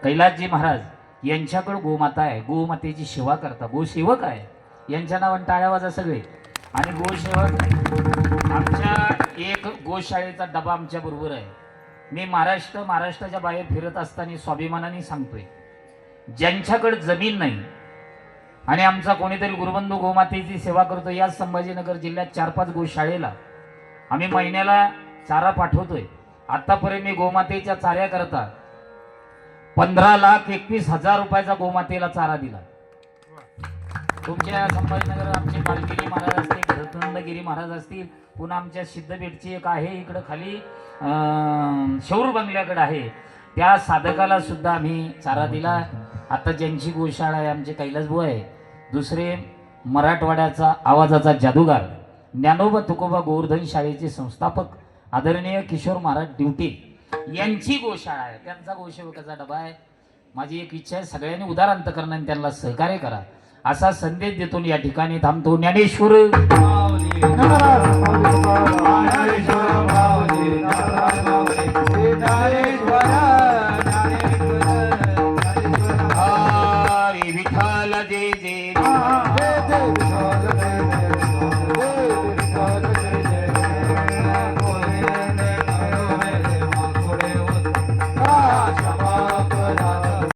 Speaker 2: कैलासजी महाराज यांच्याकडे गोमाता आहे, गोमातेची सेवा करता, गोसेवक आहे. यांच्या नावाने टाळ्या वाजा सगळे. आणि गोसेवक आमच्या एक गोशाळेचा डबा आमच्या बरोबर आहे. मी महाराष्ट्राच्या बाहेर फिरत असताना स्वाभिमानाने सांगतोय, ज्यांच्याकडे जमीन नाही आणि आमचा कोणीतरी गुरुबंधू गोमातेची सेवा करतो, या संभाजीनगर जिल्ह्यात 4-5 गोशाळेला आम्ही महिन्याला चारा पाठवतोय. आतापर्यंत मी गोमातेच्या चाऱ्या करता 15,21,000 रुपयाचा गोमातेला चारा दिला. तुमच्या संभाजीनगर आमचे बालगिरी महाराज असतील, भरतनंदगिरी महाराज असतील, पुन्हा आमच्या सिद्धपेठची एक आहे इकडं खाली शौर बंगल्याकडे आहे, त्या साधकाला सुद्धा आम्ही चारा दिला. आता ज्यांची गोशाळा आहे आमचे कैलासभाऊ आहे, दुसरे मराठवाड्याचा आवाजाचा जादूगार ज्ञानोबा तुकोबा गोवर्धन शाळेचे संस्थापक आदरणीय किशोर महाराज ड्युटी यांची गोशाळा आहे, त्यांचा गोसेवकाचा डबा आहे. माझी एक इच्छा आहे, सगळ्यांनी उदार अंतकरणाने त्यांना सहकार्य करा असा संदेश देतो. या ठिकाणी थांबतो. ज्ञानेश्वर
Speaker 1: ज्ञानेश्वर